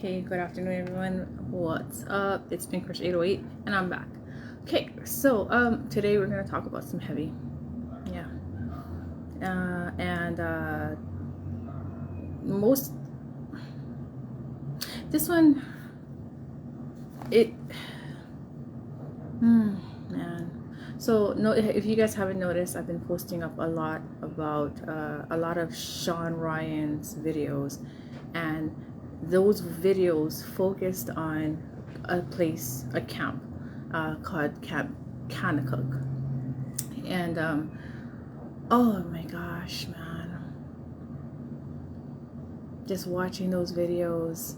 Hey, good afternoon, everyone. What's up? It's Pinkrush808, and I'm back. Okay, so today we're gonna talk about some heavy, yeah, and most this one, it, man. So no, if you guys haven't noticed, I've been posting up a lot about a lot of Sean Ryan's videos, and those videos focused on a camp called Camp Kanakuk. And oh my gosh, man, just watching those videos.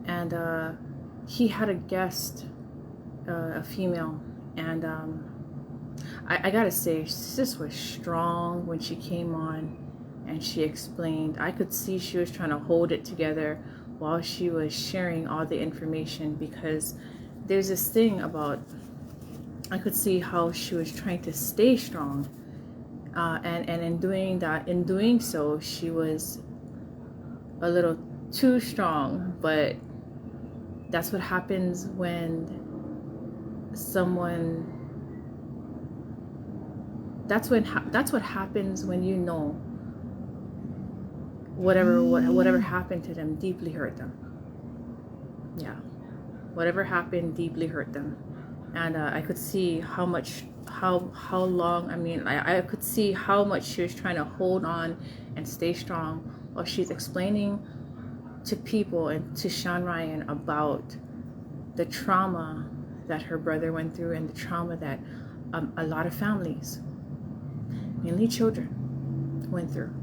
And he had a guest, a female, and I gotta say, sis was strong when she came on and she explained. I could see she was trying to hold it together while she was sharing all the information, because there's this thing about, I could see how she was trying to stay strong, and in doing so, she was a little too strong. But that's what happens when someone, that's what happens when you know whatever happened to them deeply hurt them. Yeah, whatever happened deeply hurt them. And I could see how long, I mean, I could see how much she was trying to hold on and stay strong while she's explaining to people and to Sean Ryan about the trauma that her brother went through, and the trauma that a lot of families, mainly children, went through.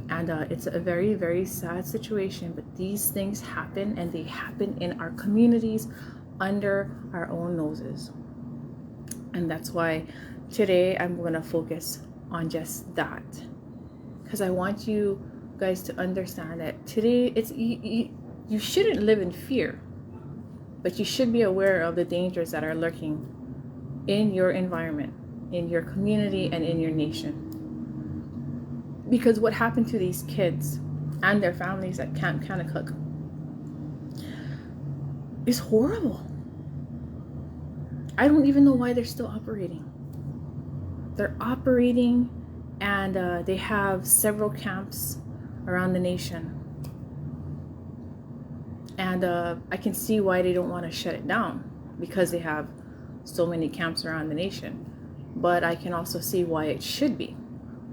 And it's a very, very sad situation, but these things happen, and they happen in our communities under our own noses. And that's why today I'm going to focus on just that, because I want you guys to understand that today you shouldn't live in fear, but you should be aware of the dangers that are lurking in your environment, in your community, and in your nation. Because what happened to these kids and their families at Camp Kanakuk is horrible. I don't even know why they're still operating. They're operating, and they have several camps around the nation. And I can see why they don't want to shut it down, because they have so many camps around the nation. But I can also see why it should be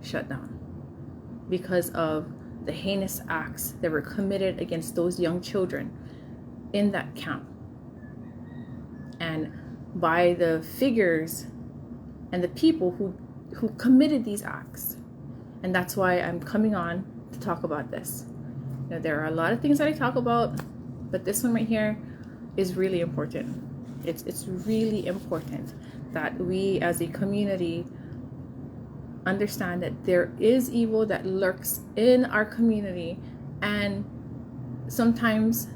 shut down, because of the heinous acts that were committed against those young children in that camp, and by the figures and the people who committed these acts. And that's why I'm coming on to talk about this. You know, there are a lot of things that I talk about, but this one right here is really important. It's really important that we as a community understand that there is evil that lurks in our community, and sometimes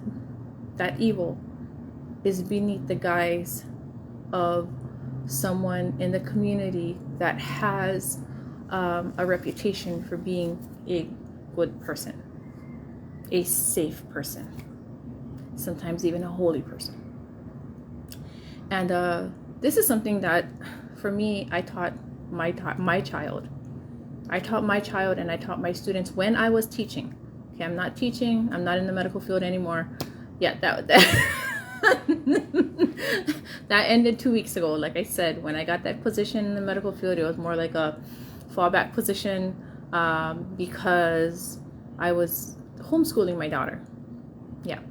that evil is beneath the guise of someone in the community that has a reputation for being a good person, a safe person, sometimes even a holy person. And this is something that, for me, I taught my child. I taught my child, and I taught my students when I was teaching. Okay, I'm not teaching. I'm not in the medical field anymore. Yeah, that that ended 2 weeks ago. Like I said, when I got that position in the medical field, it was more like a fallback position, because I was homeschooling my daughter. Yeah,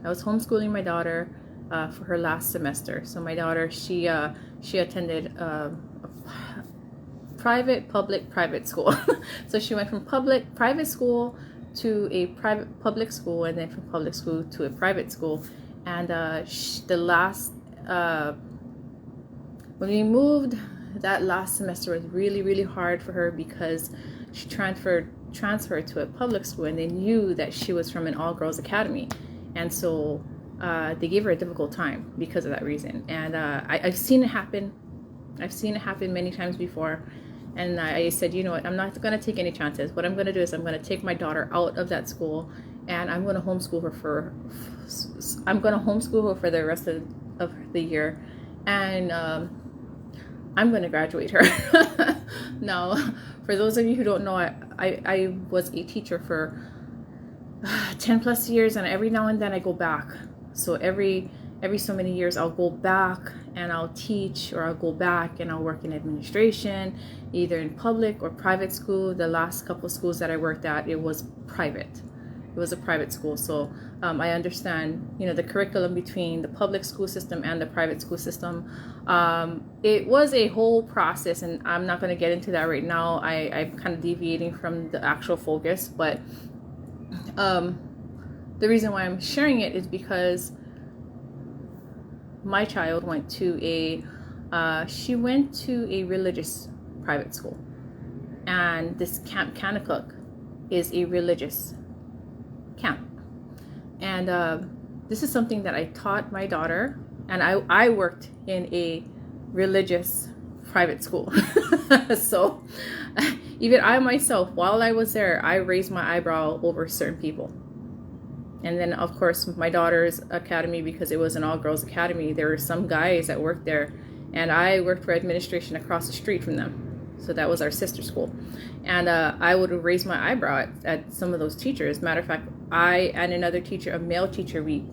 I was homeschooling my daughter for her last semester. So my daughter, she attended a private school. So she went from private school to a public school, and then from public school to a private school. And the last when we moved, that last semester was really, really hard for her, because she transferred to a public school, and they knew that she was from an all-girls academy, and so they gave her a difficult time because of that reason. And I've seen it happen. I've seen it happen many times before. And I said, you know what, I'm not going to take any chances. What I'm going to do is I'm going to take my daughter out of that school and I'm going to homeschool her I'm going to homeschool her for the rest of the year, and I'm going to graduate her. Now, for those of you who don't know, I was a teacher for 10 plus years, and every now and then I go back. So every so many years I'll go back and I'll teach, or I'll go back and I'll work in administration, either in public or private school. The last couple of schools that I worked at, it was private. It was a private school. So I understand, the curriculum between the public school system and the private school system. It was a whole process, and I'm not going to get into that right now. I'm kind of deviating from the actual focus, but the reason why I'm sharing it is because my child went to she went to a religious private school, and this Camp Kanakuk is a religious camp, and this is something that I taught my daughter, and I worked in a religious private school. So even I myself, while I was there, I raised my eyebrow over certain people. And then, of course, my daughter's academy, because it was an all-girls academy, there were some guys that worked there, and I worked for administration across the street from them. So that was our sister school. And I would raise my eyebrow at some of those teachers. Matter of fact, I and another teacher, a male teacher, we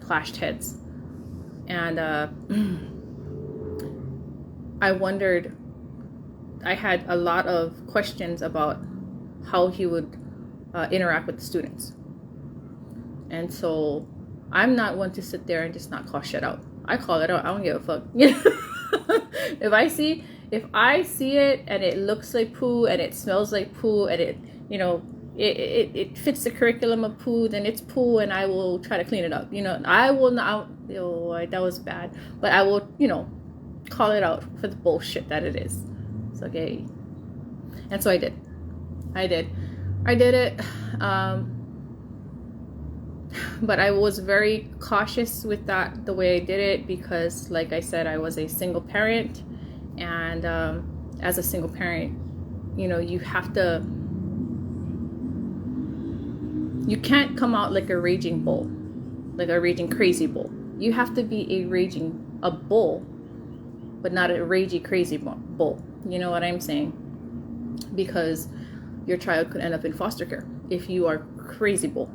clashed heads. And I wondered, I had a lot of questions about how he would interact with the students. And so I'm not one to sit there and just not call shit out. I call it out. I don't give a fuck. If I see it and it looks like poo and it smells like poo and it fits the curriculum of poo, then it's poo, and I will try to clean it up. I will not. Oh, that was bad. But I will, call it out for the bullshit that it is. It's okay. And so I did. I did it. But I was very cautious with that, the way I did it, because like I said, I was a single parent, and as a single parent, you have to, you can't come out like a raging bull, like a raging crazy bull. You have to be a bull, but not a ragey crazy bull. You know what I'm saying? Because your child could end up in foster care if you are crazy bull.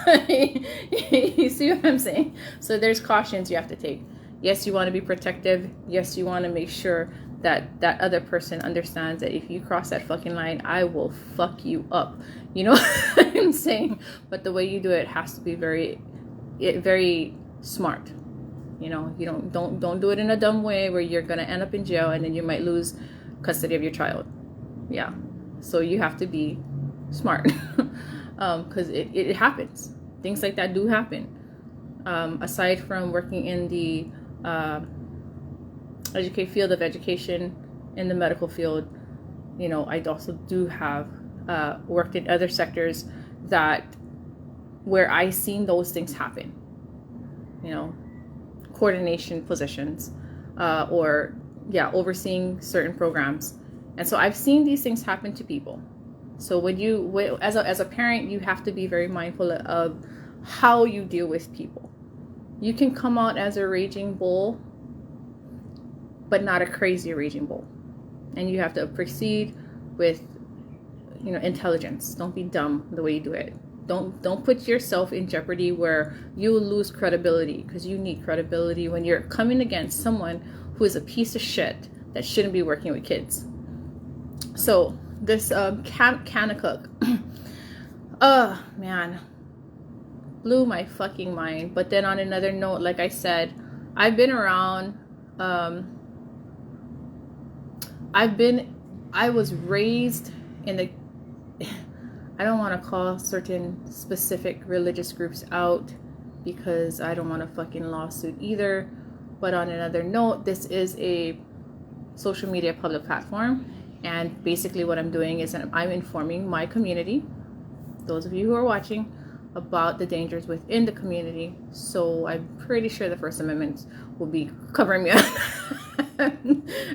You see what I'm saying? So there's cautions you have to take. Yes, you want to be protective. Yes, you want to make sure that that other person understands that if you cross that fucking line, I will fuck you up. You know what I'm saying? But the way you do it has to be very, very smart. You don't do it in a dumb way where you're gonna end up in jail and then you might lose custody of your child. Yeah. So you have to be smart. Because it happens. Things like that do happen. Aside from working in the field of education, in the medical field, I also do have worked in other sectors where I seen those things happen. Coordination positions, or overseeing certain programs, and so I've seen these things happen to people. So as a parent, you have to be very mindful of how you deal with people. You can come out as a raging bull, but not a crazy raging bull. And you have to proceed with, intelligence. Don't be dumb the way you do it. Don't put yourself in jeopardy where you will lose credibility, because you need credibility when you're coming against someone who is a piece of shit that shouldn't be working with kids. So this Camp Kanakuk, oh man, blew my fucking mind. But then on another note, like I said, I've been around, I was raised in the, I don't want to call certain specific religious groups out because I don't want a fucking lawsuit either. But on another note, this is a social media public platform. And basically what I'm doing is I'm informing my community, those of you who are watching, about the dangers within the community. So I'm pretty sure the First Amendment will be covering me up.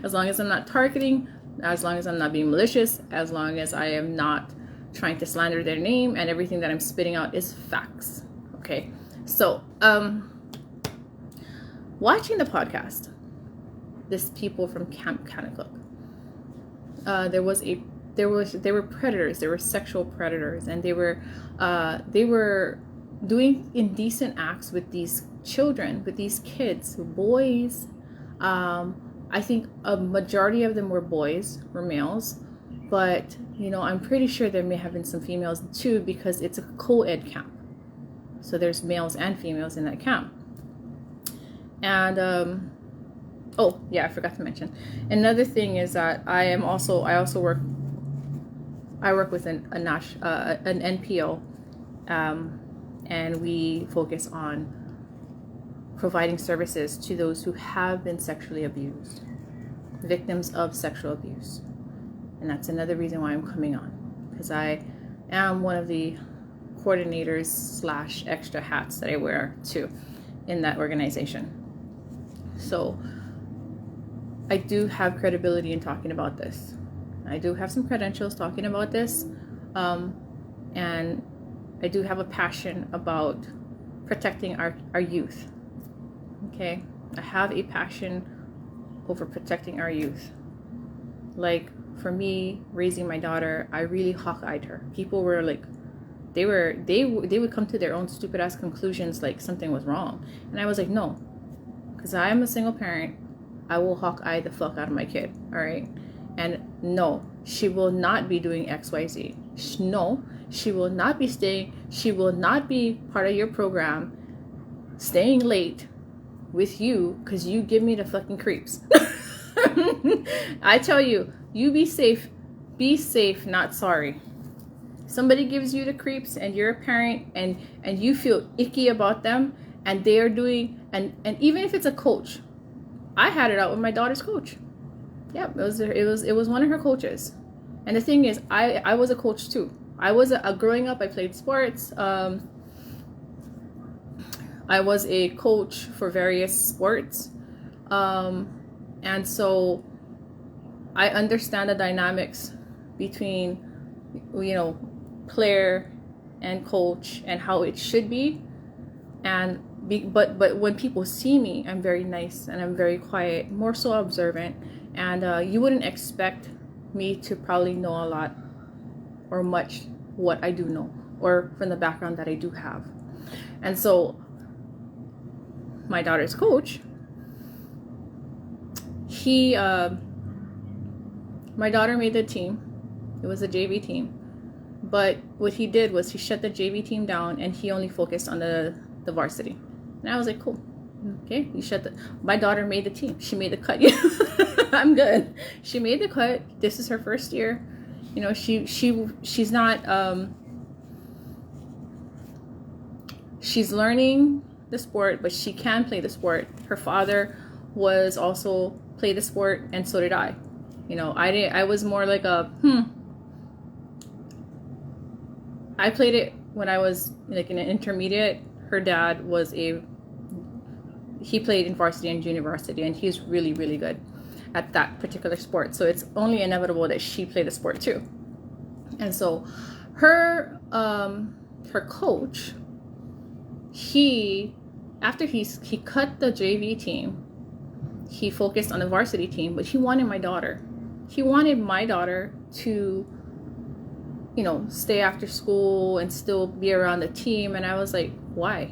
As long as I'm not targeting, as long as I'm not being malicious, as long as I am not trying to slander their name, and everything that I'm spitting out is facts. Okay, so watching the podcast, this people from Camp Kanakuk, they were predators. They were sexual predators, and they were doing indecent acts with these children, with these kids, boys. I think a majority of them were boys, were males, but I'm pretty sure there may have been some females too, because it's a co-ed camp, so there's males and females in that camp. And oh yeah, I forgot to mention another thing is that I also work with an NPO, and we focus on providing services to those who have been sexually abused, victims of sexual abuse. And that's another reason why I'm coming on, because I am one of the coordinators / extra hats that I wear too in that organization. So I do have credibility in talking about this. I do have some credentials talking about this, and I do have a passion about protecting our youth. Okay, I have a passion over protecting our youth. Like, for me, raising my daughter, I really hawk-eyed her. People were like, they would come to their own stupid ass conclusions, like something was wrong, and I was like, no, because I am a single parent. I will hawk-eye the fuck out of my kid. All right, and no, she will not be doing XYZ. No, she will not be staying. She will not be part of your program, staying late with you because you give me the fucking creeps. I tell you, you be safe, not sorry. Somebody gives you the creeps and you're a parent and you feel icky about them, and they are doing, and even if it's a coach, I had it out with my daughter's coach. Yeah, it was one of her coaches. And the thing is, I was a coach too. I was growing up, I played sports. I was a coach for various sports. And so I understand the dynamics between, player and coach and how it should be. But when people see me, I'm very nice and I'm very quiet, more so observant. And you wouldn't expect me to probably know a lot or much what I do know, or from the background that I do have. And so my daughter's coach, my daughter made the team. It was a JV team. But what he did was he shut the JV team down and he only focused on the varsity. And I was like, cool. Okay, my daughter made the team. She made the cut. I'm good. She made the cut. This is her first year. She's not, she's learning the sport, but she can play the sport. Her father was also play the sport, and so did I. I was more like I played it when I was like in an intermediate. Her dad he played in varsity and junior varsity, and he's really, really good at that particular sport. So it's only inevitable that she played the sport too. And so her coach, after he cut the JV team, he focused on the varsity team, but he wanted my daughter. He wanted my daughter to, stay after school and still be around the team. And I was like, why?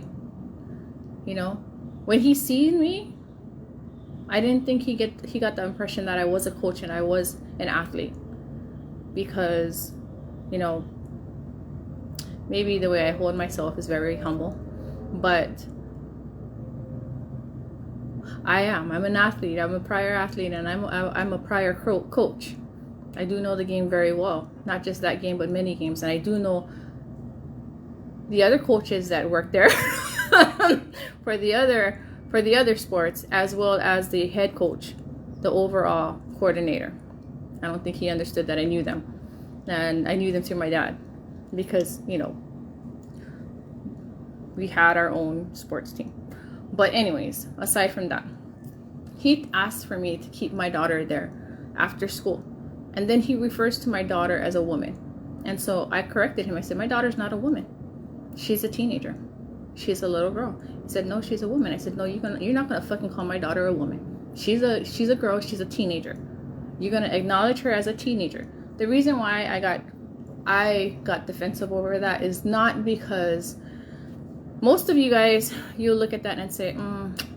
When he seen me, I didn't think he got the impression that I was a coach and I was an athlete, because, maybe the way I hold myself is very humble, but I'm an athlete. I'm a prior athlete, and I'm a prior coach. I do know the game very well, not just that game, but many games, and I do know the other coaches that work there for the other sports, as well as the head coach, the overall coordinator. I don't think he understood that I knew them, and I knew them through my dad, because we had our own sports team. But anyways, aside from that, he asked for me to keep my daughter there after school. And then he refers to my daughter as a woman. And so I corrected him. I said, my daughter's not a woman. She's a teenager. She's a little girl. He said, no, she's a woman. I said, no, you're not gonna fucking call my daughter a woman. She's a girl. She's a teenager. You're gonna acknowledge her as a teenager. The reason why I got defensive over that is not because most of you guys, you look at that and say,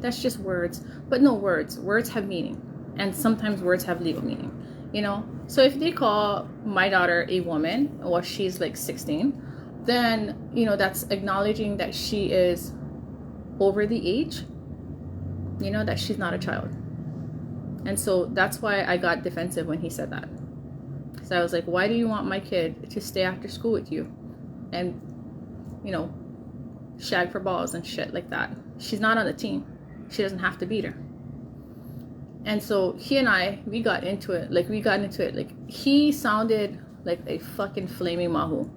that's just words. But no, words have meaning, and sometimes words have legal meaning, you know. So if they call my daughter a woman, or she's like 16, then, you know, that's acknowledging that she is over the age, you know, that she's not a child. And so that's why I got defensive when he said that. So I was like, why do you want my kid to stay after school with you and, you know, shag for balls and shit like that? She's not on the team. She doesn't have to beat her. And so he and I, we got into it. Like, he sounded like a fucking flaming mahu.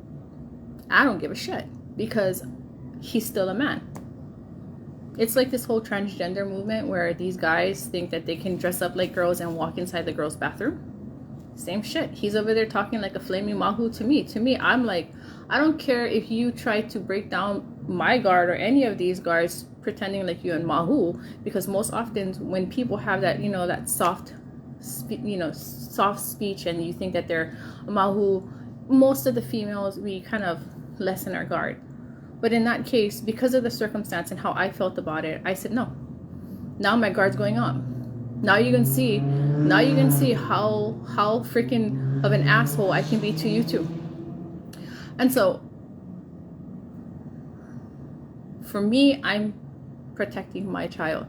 I don't give a shit, because he's still a man. It's like this whole transgender movement where these guys think that they can dress up like girls and walk inside the girls' bathroom. Same shit. He's over there talking like a flaming mahu to me. To me, I'm like, I don't care if you try to break down my guard or any of these guards pretending like you're in mahu, because most often when people have that, you know, that soft speech, and you think that they're a mahu, most of the females, we kind of lessen our guard. But in that case, because of the circumstance and how I felt about it, I said no. Now my guard's going up. Now you can see how freaking of an asshole I can be to you too. And so for me, I'm protecting my child.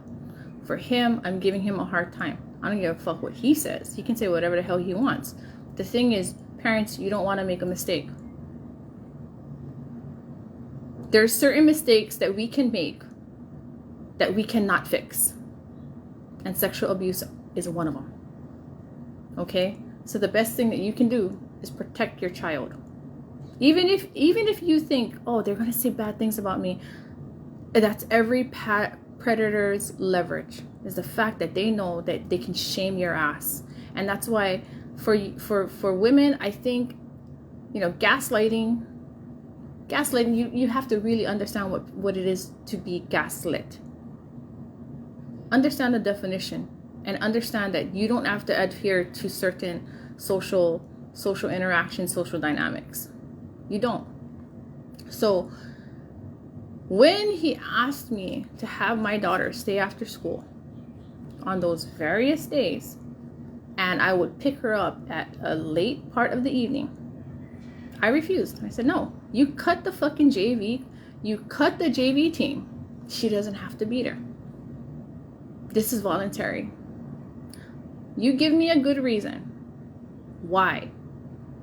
For him, I'm giving him a hard time. I don't give a fuck what he says. He can say whatever the hell he wants. The thing is, parents, you don't want to make a mistake. There's certain mistakes that we can make that we cannot fix. And sexual abuse is one of them. Okay? So the best thing that you can do is protect your child. Even if you think, oh, they're going to say bad things about me, that's every predator's leverage, is the fact that they know that they can shame your ass. And that's why for women, I think, you know, gaslighting, you have to really understand what it is to be gaslit. Understand the definition, and understand that you don't have to adhere to certain social interactions, social dynamics. You don't. So when he asked me to have my daughter stay after school on those various days, and I would pick her up at a late part of the evening, I refused. I said, no, you cut the fucking JV. You cut the JV team. She doesn't have to beat her. This is voluntary. You give me a good reason why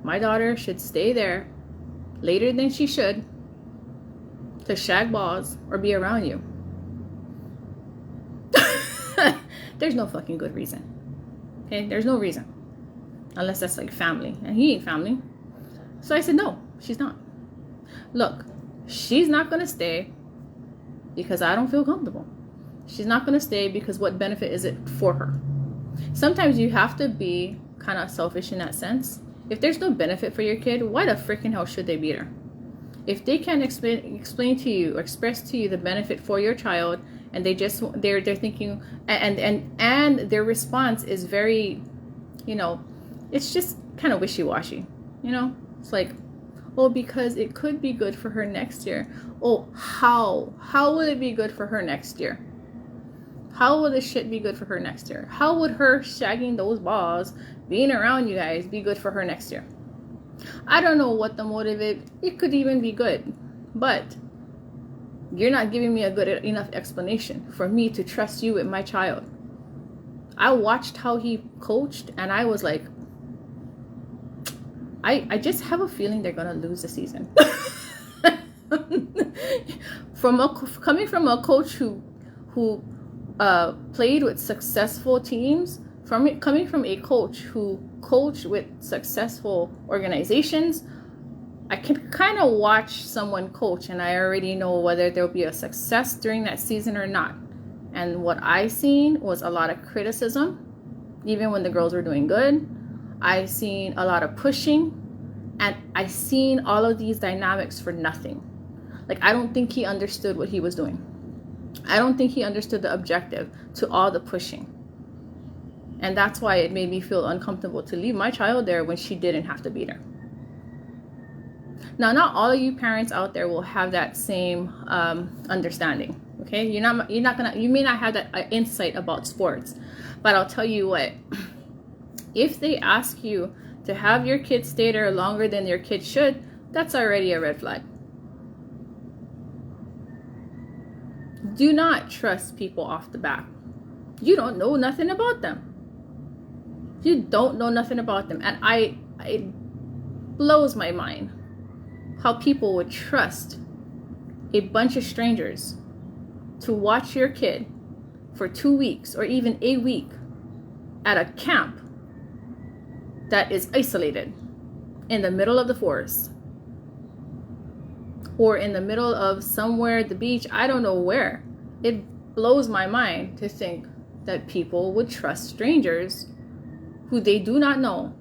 my daughter should stay there later than she should to shag balls or be around you. There's no fucking good reason. Okay? There's no reason. Unless that's like family. And he ain't family. So I said, no, she's not. Look, she's not going to stay because I don't feel comfortable. She's not going to stay because what benefit is it for her? Sometimes you have to be kind of selfish in that sense. If there's no benefit for your kid, why the freaking hell should they beat her? If they can't explain to you or express to you the benefit for your child, and they're thinking, and their response is very, you know, it's just kind of wishy-washy, you know? It's like, oh, because it could be good for her next year. Oh, how will it be good for her next year? How will this shit be good for her next year? How would her shagging those balls, being around you guys, be good for her next year? I don't know what the motive is. It could even be good, but you're not giving me a good enough explanation for me to trust you with my child. I watched how he coached, and I was like, I just have a feeling they're gonna lose the season. Coming from a coach who played with successful teams, coming from a coach who coached with successful organizations, I can kind of watch someone coach and I already know whether there'll be a success during that season or not. And what I seen was a lot of criticism, even when the girls were doing good. I seen a lot of pushing, And I seen all of these dynamics for nothing. Like, I don't think he understood what he was doing. I don't think he understood the objective to all the pushing. And that's why it made me feel uncomfortable to leave my child there when she didn't have to be there. Now, not all of you parents out there will have that same understanding. Okay, you may not have that insight about sports, but I'll tell you what, if they ask you to have your kids stay there longer than your kids should, that's already a red flag. Do not trust people off the bat. You don't know nothing about them. You don't know nothing about them. And it blows my mind how people would trust a bunch of strangers to watch your kid for 2 weeks or even a week at a camp that is isolated in the middle of the forest or in the middle of somewhere at the beach. I don't know where. It blows my mind to think that people would trust strangers who they do not know,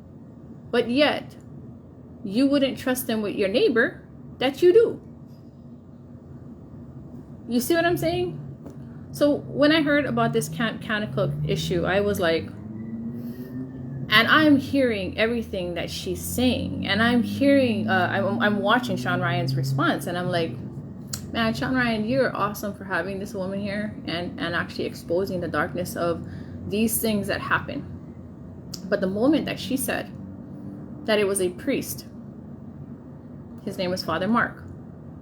but yet you wouldn't trust them with your neighbor that you do. You see what I'm saying? So when I heard about this Camp Kanakuk issue, I was like, and I'm hearing everything that she's saying, and I'm hearing, I'm watching Sean Ryan's response, and I'm like, man, Sean Ryan, you're awesome for having this woman here and actually exposing the darkness of these things that happen. But the moment that she said that it was a priest, his name was Father Mark.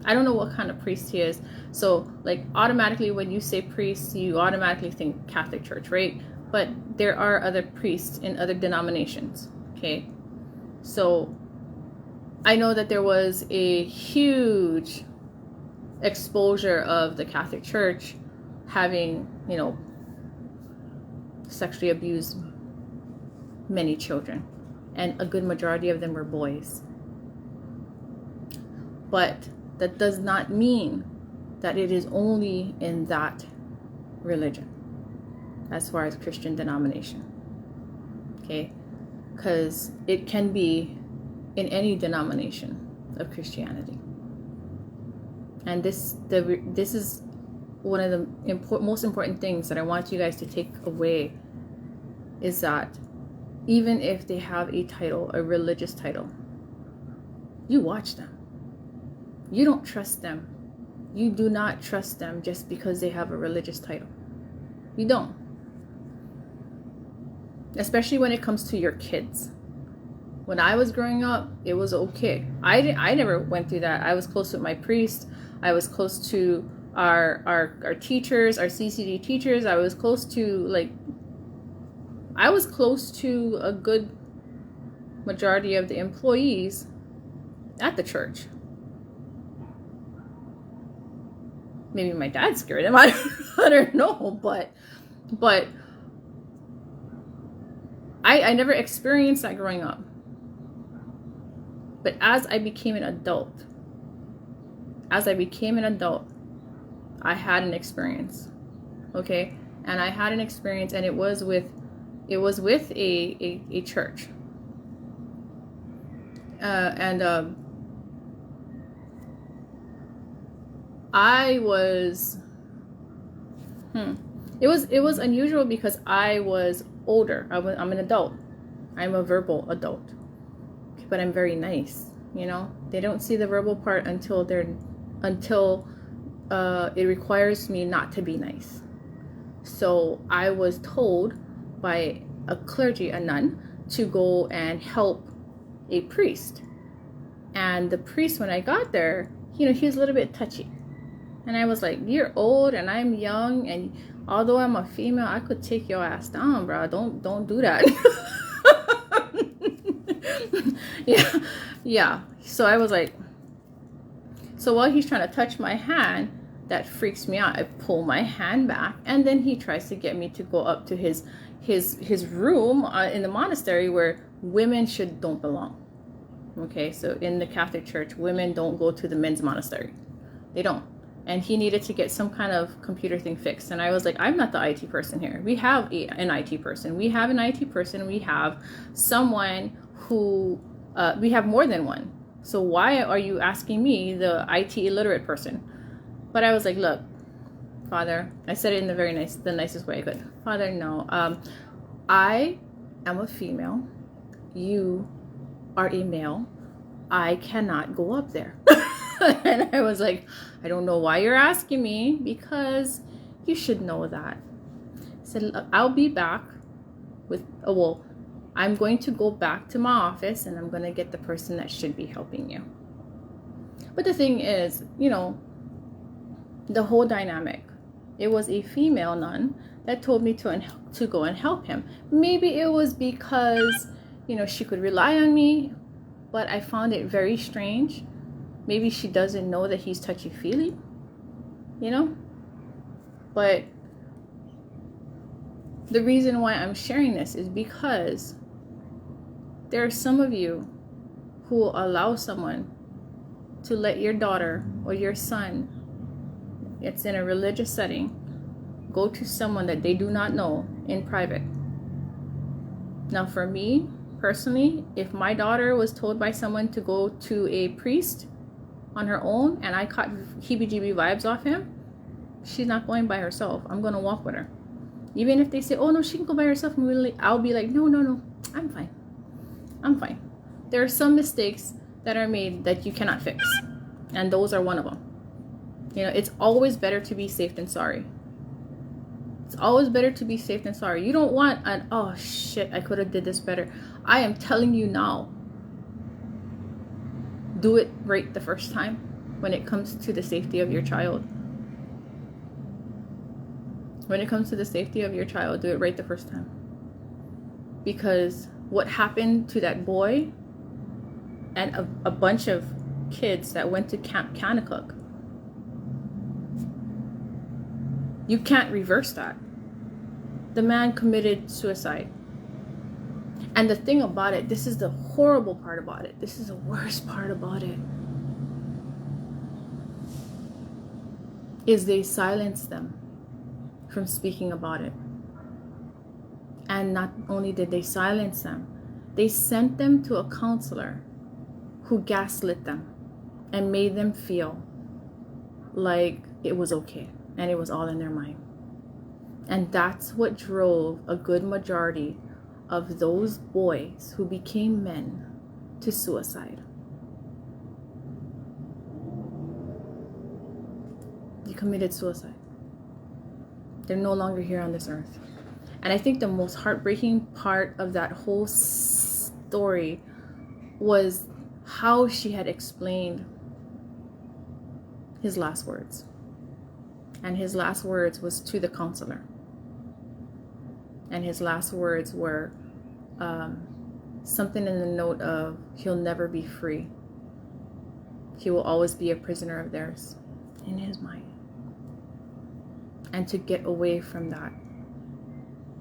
I don't know what kind of priest he is. So like automatically when you say priest, you automatically think Catholic Church, right? But there are other priests in other denominations, okay? So I know that there was a huge exposure of the Catholic Church having, sexually abused many children, and a good majority of them were boys. But that does not mean that it is only in that religion as far as Christian denomination, okay? Because it can be in any denomination of Christianity. And this is one of the most important things that I want you guys to take away, is that even if they have a title, a religious title, you watch them. You don't trust them. You do not trust them just because they have a religious title. You don't. Especially when it comes to your kids. When I was growing up, it was okay. I never went through that. I was close with my priest. I was close to our teachers, our CCD teachers. I was close to a good majority of the employees at the church. Maybe my dad scared him. I don't know, but I never experienced that growing up. But as I became an adult, I had an experience, okay? And I had an experience, and it was with a church. I was, it was unusual because I was older. I'm an adult. I'm a verbal adult, but I'm very nice. They don't see the verbal part until it requires me not to be nice. So I was told by a nun, to go and help a priest. And the priest, when I got there, he was a little bit touchy. And I was like, you're old and I'm young, and although I'm a female, I could take your ass down, bro. Don't do that. Yeah. So I was like, so while he's trying to touch my hand, that freaks me out. I pull my hand back, and then he tries to get me to go up to his room in the monastery where women don't belong. Okay, so in the Catholic Church, women don't go to the men's monastery. They don't. And he needed to get some kind of computer thing fixed. And I was like, I'm not the IT person here. We have an IT person. We have an IT person. We have someone who We have more than one. So why are you asking me, the IT illiterate person? But I was like, look, Father, I said it in the nicest way I could. Father, no. I am a female. You are a male. I cannot go up there. And I was like, I don't know why you're asking me, because you should know that. I said, look, I'll be back with, I'm going to go back to my office and I'm going to get the person that should be helping you. But the thing is, the whole dynamic, it was a female nun that told me to go and help him. Maybe it was because, she could rely on me, but I found it very strange. Maybe she doesn't know that he's touchy-feely, But the reason why I'm sharing this is because there are some of you who will allow someone to let your daughter or your son, it's in a religious setting, go to someone that they do not know in private. Now, for me, personally, if my daughter was told by someone to go to a priest on her own and I caught heebie-jeebie vibes off him, she's not going by herself. I'm going to walk with her. Even if they say, oh, no, she can go by herself, I'll be like, no, I'm fine. There are some mistakes that are made that you cannot fix. And those are one of them. It's always better to be safe than sorry. It's always better to be safe than sorry. You don't want oh shit, I could have did this better. I am telling you now, do it right the first time when it comes to the safety of your child. When it comes to the safety of your child, do it right the first time. Because what happened to that boy and a bunch of kids that went to Camp Kanakuk, you can't reverse that. The man committed suicide. And the thing about it, this is the horrible part about it. This is the worst part about it. Is they silenced them from speaking about it. And not only did they silence them, they sent them to a counselor who gaslit them and made them feel like it was okay and it was all in their mind. And that's what drove a good majority of those boys who became men to suicide. They committed suicide. They're no longer here on this earth. And I think the most heartbreaking part of that whole story was how she had explained his last words. And his last words was to the counselor. And his last words were something in the note of, he'll never be free. He will always be a prisoner of theirs in his mind. And to get away from that,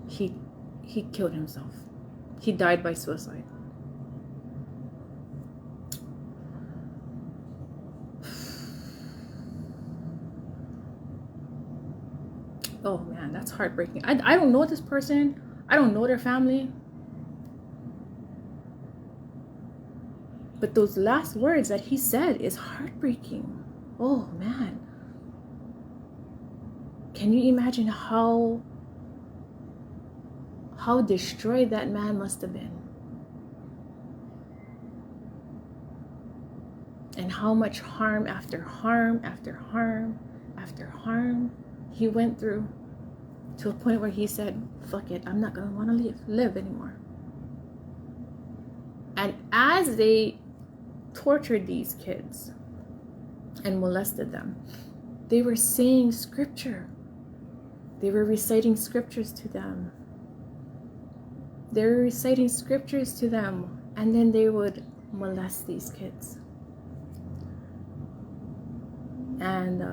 he killed himself. He died by suicide. Oh man, that's heartbreaking. I don't know this person. I don't know their family. But those last words that he said is heartbreaking. Oh man. Can you imagine how destroyed that man must have been? And how much harm after harm after harm after harm he went through, to a point where he said, fuck it, I'm not going to want to live anymore. And as they tortured these kids and molested them, they were saying scripture. They were reciting scriptures to them. They were reciting scriptures to them, and then they would molest these kids. And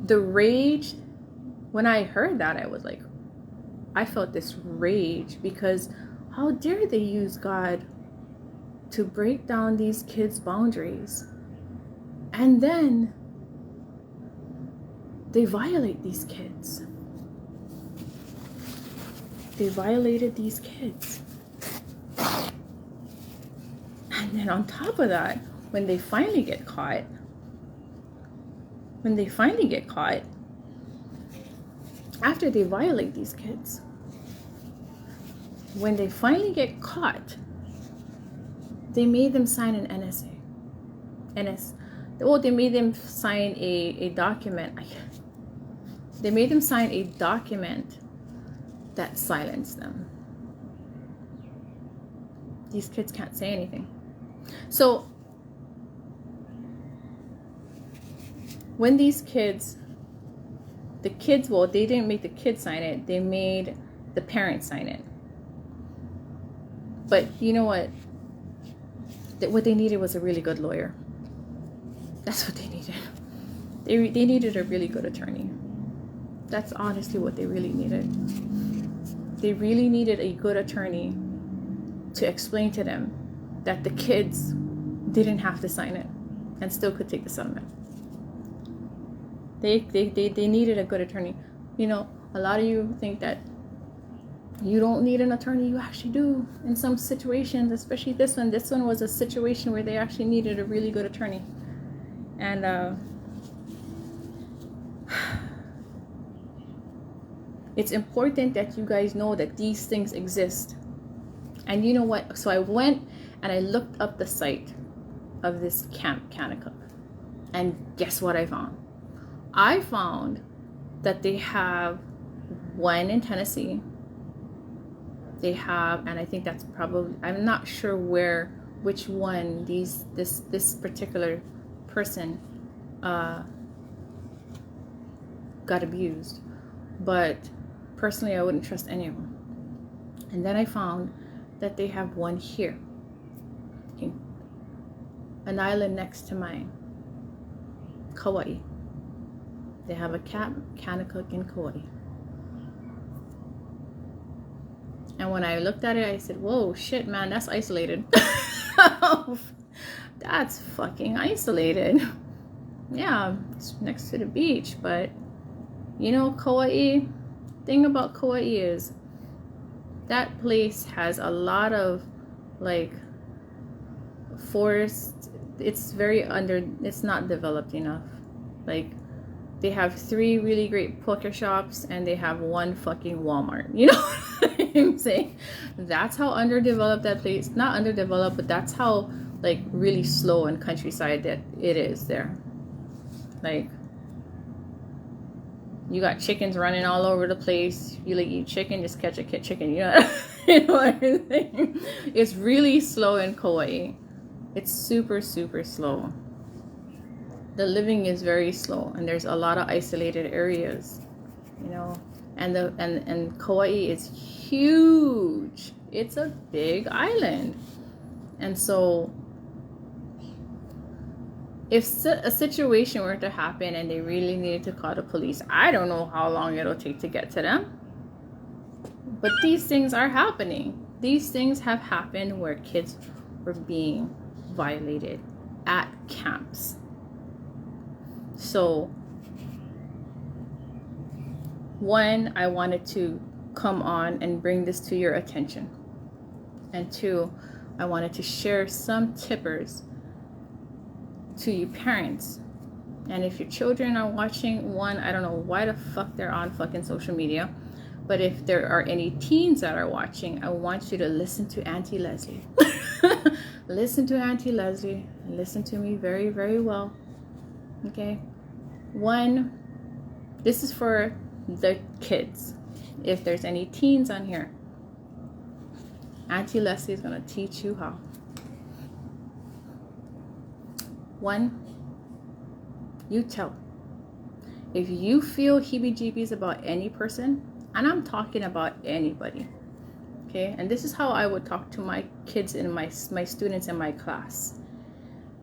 the rage, when I heard that, I was like, I felt this rage, because how dare they use God to break down these kids' boundaries, and then they violate these kids. They violated these kids. then on top of that, when they finally get caught, after they violate these kids, when they finally get caught, they made them sign an they made them sign a document. They made them sign a document that silenced them. These kids can't say anything. So when these kids, they didn't make the kids sign it, they made the parents sign it. But you know what? What they needed was a really good lawyer. That's what they needed. They needed a really good attorney. That's honestly what they really needed. They really needed a good attorney to explain to them that the kids didn't have to sign it and still could take the settlement. They needed a good attorney. You know, a lot of you think that you don't need an attorney. You actually do in some situations, especially this one. This one was a situation where they actually needed a really good attorney. And it's important that you guys know that these things exist. And you know what? So I went and I looked up the site of this Camp Kanakuk. And guess what I found? I found that they have one in Tennessee. They have, and I think that's probably, I'm not sure which one this particular person got abused. But personally, I wouldn't trust any of them. And then I found that they have one here, okay, an island next to mine, Kauai. They have a Camp Kanakuk in Kauai. And when I looked at it, I said, whoa, shit, man, that's isolated. That's fucking isolated. Yeah, it's next to the beach, but you know, Kauai, thing about Kauai is that place has a lot of like forest. It's not developed enough. Like, they have 3 really great poker shops and they have 1 fucking Walmart. You know what I'm saying? That's how underdeveloped that place, not underdeveloped, but that's how like really slow and countryside that it is there. Like, you got chickens running all over the place. You like eat chicken, just catch a chicken. You know, you know what I'm saying? It's really slow in Kauai. It's super, super slow. The living is very slow, and there's a lot of isolated areas, you know. And Kauai is huge. It's a big island, and so if a situation were to happen and they really needed to call the police, I don't know how long it'll take to get to them. But these things are happening. These things have happened where kids were being violated at camps. So, 1, I wanted to come on and bring this to your attention. And 2, I wanted to share some tippers to you parents. And if your children are watching, 1, I don't know why the fuck they're on fucking social media, but if there are any teens that are watching, I want you to listen to Aunty Leslie. Listen to Aunty Leslie and listen to me very, very well. Okay? 1, this is for the kids. If there's any teens on here, Aunty Leslie is going to teach you how. 1, you tell. If you feel heebie-jeebies about any person, and I'm talking about anybody, okay? And this is how I would talk to my kids and my students in my class.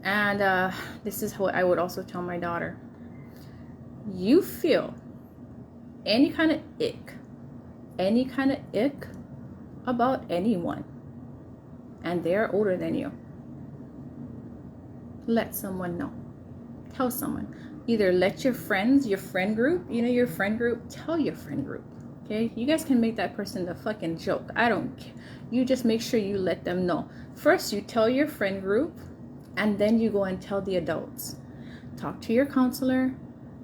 And this is what I would also tell my daughter. You feel any kind of ick about anyone, and they're older than you, let someone know. Tell someone. Either let your friends, your friend group, tell your friend group, Okay, you guys can make that person the fucking joke. I don't care. You just make sure you let them know. First, you tell your friend group, and then you go and tell the adults. Talk to your counselor.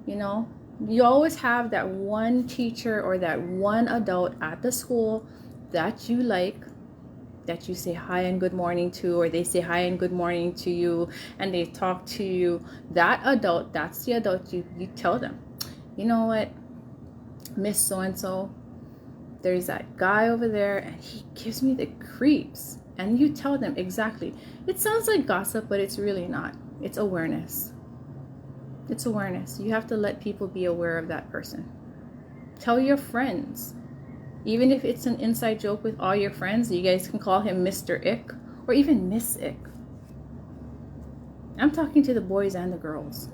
You know, you always have that one teacher or that one adult at the school that you like, that you say hi and good morning to, or they say hi and good morning to you, and they talk to you. That adult, that's the adult you tell them, you know what, Miss So-and-so, there's that guy over there and he gives me the creeps. And you tell them exactly. It sounds like gossip, but it's really not. It's awareness. It's awareness. You have to let people be aware of that person. Tell your friends. Even if it's an inside joke with all your friends, you guys can call him Mr. Ick or even Miss Ick. I'm talking to the boys and the girls.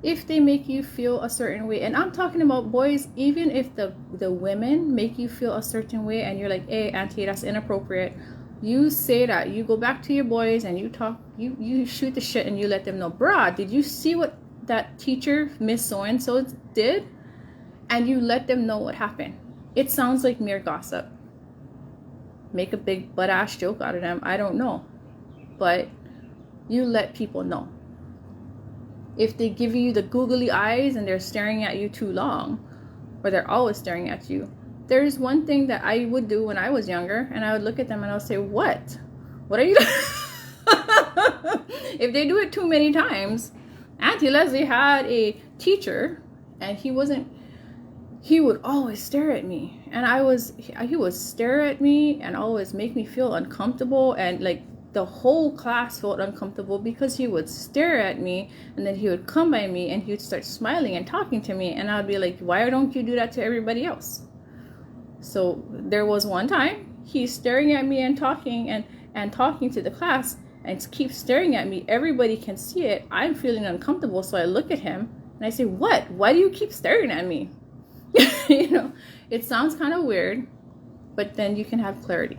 If they make you feel a certain way, and I'm talking about boys, even if the women make you feel a certain way and you're like, hey, Auntie, that's inappropriate, you say that. You go back to your boys and you talk, you shoot the shit and you let them know, bruh, did you see what that teacher, Miss So-and-so, did? And you let them know what happened. It sounds like mere gossip. Make a big butt-ass joke out of them. I don't know. But you let people know. If they give you the googly eyes and they're staring at you too long, or they're always staring at you, there's one thing that I would do when I was younger, and I would look at them and I would say, what are you if they do it too many times. Auntie Leslie had a teacher, and he would always stare at me, and he would stare at me and always make me feel uncomfortable, and like the whole class felt uncomfortable because he would stare at me, and then he would come by me and he would start smiling and talking to me, and I'd be like, why don't you do that to everybody else? So there was one time he's staring at me and talking to the class, and keeps staring at me. Everybody can see it. I'm feeling uncomfortable, so I look at him and I say, what? Why do you keep staring at me? You know, it sounds kind of weird, but then you can have clarity.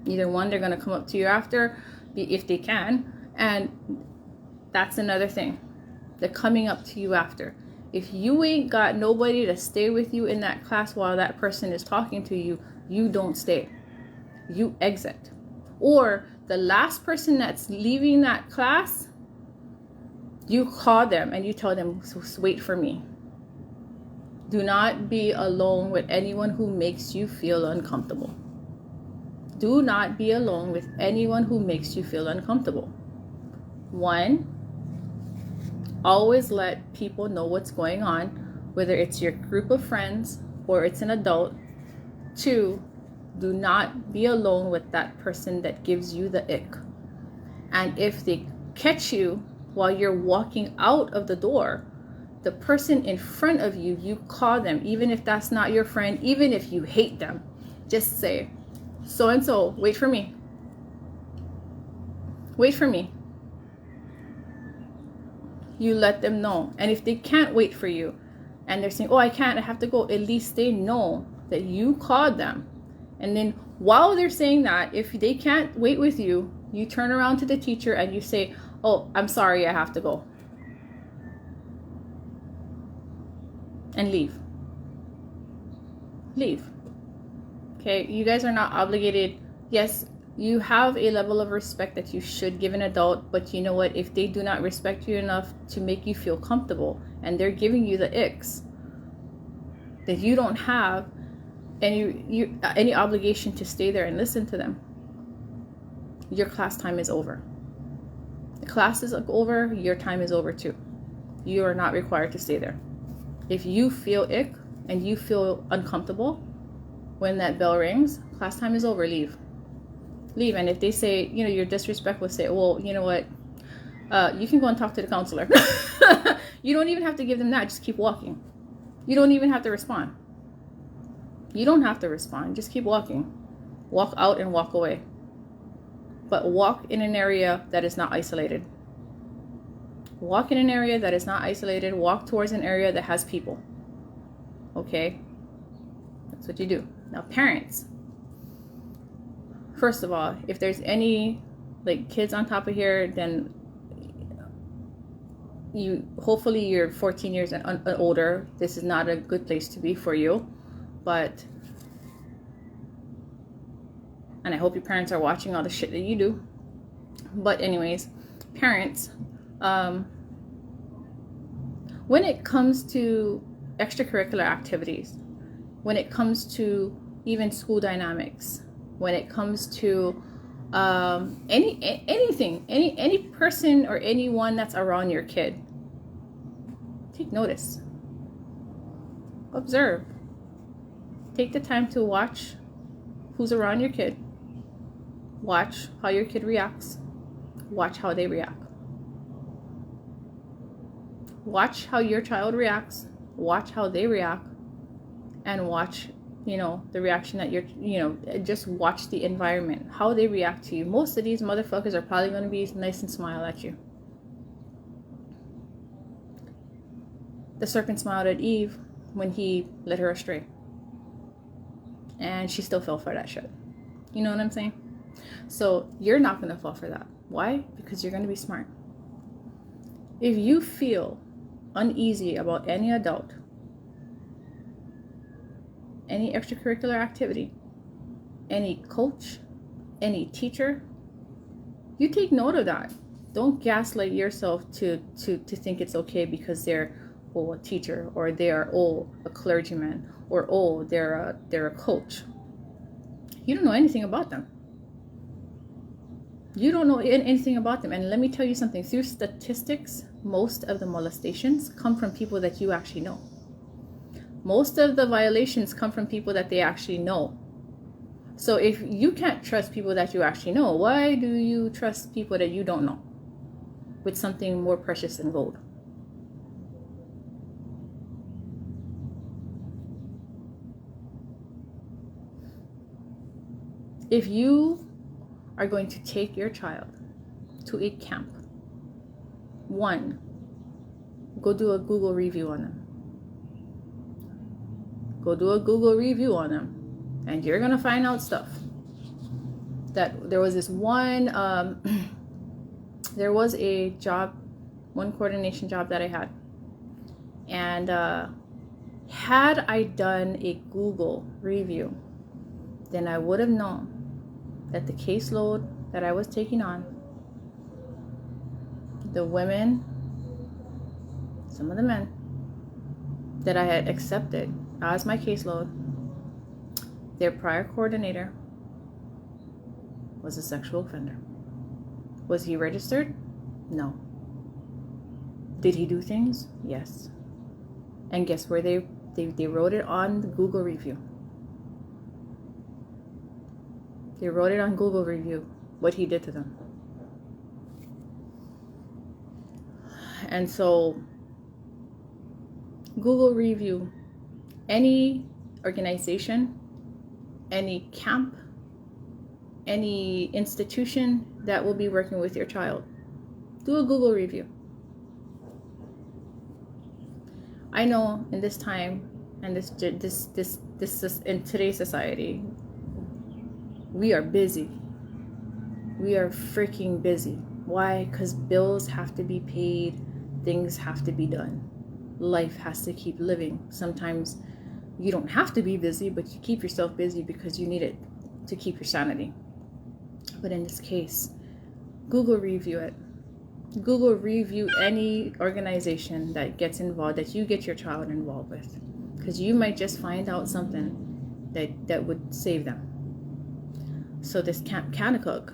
Either one, they're going to come up to you after, if they can, and that's another thing. They're coming up to you after. If you ain't got nobody to stay with you in that class while that person is talking to you, you don't stay. You exit. Or the last person that's leaving that class, you call them and you tell them, wait for me. Do not be alone with anyone who makes you feel uncomfortable. Do not be alone with anyone who makes you feel uncomfortable. 1, always let people know what's going on, whether it's your group of friends or it's an adult. 2, do not be alone with that person that gives you the ick. And if they catch you while you're walking out of the door, the person in front of you, you call them, even if that's not your friend, even if you hate them. Just say, so-and-so, wait for me. Wait for me. You let them know. And if they can't wait for you, and they're saying, oh, I can't, I have to go, at least they know that you called them. And then while they're saying that, if they can't wait with you, you turn around to the teacher and you say, oh, I'm sorry, I have to go. And leave. Leave. Okay, you guys are not obligated. Yes, you have a level of respect that you should give an adult, but you know what? If they do not respect you enough to make you feel comfortable, and they're giving you the icks, that you don't have any obligation to stay there and listen to them. Your class time is over. The class is over, your time is over too. You are not required to stay there. If you feel ick and you feel uncomfortable when that bell rings, class time is over, leave. Leave. And if they say, you know, you're disrespectful, say, well, you know what, you can go and talk to the counselor. You don't even have to give them that. Just keep walking. You don't even have to respond. You don't have to respond. Just keep walking. Walk out and walk away. But walk in an area that is not isolated. Walk in an area that is not isolated. Walk towards an area that has people. Okay? That's what you do. Now, parents. First of all, if there's any like kids on top of here, then hopefully you're 14 years and older. This is not a good place to be for you, and I hope your parents are watching all the shit that you do. But anyways, parents, when it comes to extracurricular activities, when it comes to even school dynamics, when it comes to anything, any person or anyone that's around your kid, take notice, observe, take the time to watch who's around your kid, watch how your kid reacts, watch how they react, watch how your child reacts, watch how they react, and watch the reaction that just watch the environment, how they react to you. Most of these motherfuckers are probably going to be nice and smile at you. The serpent smiled at Eve when he led her astray, and she still fell for that shit. You know what I'm saying? So you're not going to fall for that. Why? Because you're going to be smart. If you feel uneasy about any adult, any extracurricular activity, any coach, any teacher, you take note of that. Don't gaslight yourself to think it's okay because they're a teacher, or they are a clergyman, or they're a coach. You don't know anything about them. You don't know anything about them. And let me tell you something. Through statistics, most of the molestations come from people that you actually know. Most of the violations come from people that they actually know. So if you can't trust people that you actually know, why do you trust people that you don't know with something more precious than gold? If you are going to take your child to a camp, one, go do a Google review on them. Go do a Google review on them, and you're gonna find out stuff. That there was this one, there was a job, one coordination job that I had, and had I done a Google review, then I would have known that the caseload that I was taking on, the women, some of the men that I had accepted as my caseload, their prior coordinator was a sexual offender. Was he registered? No. Did he do things? Yes. And guess where they wrote it on the Google review. They wrote it on Google review, what he did to them. And so, Google review any organization, any camp, any institution that will be working with your child. Do a Google review. I know in this time and this in today's society, we are busy. We are freaking busy. Why? Because bills have to be paid, things have to be done. Life has to keep living. Sometimes you don't have to be busy, but you keep yourself busy because you need it to keep your sanity. But in this case, Google review it. Google review any organization that gets involved, that you get your child involved with, because you might just find out something that would save them. So this Camp Kanakuk,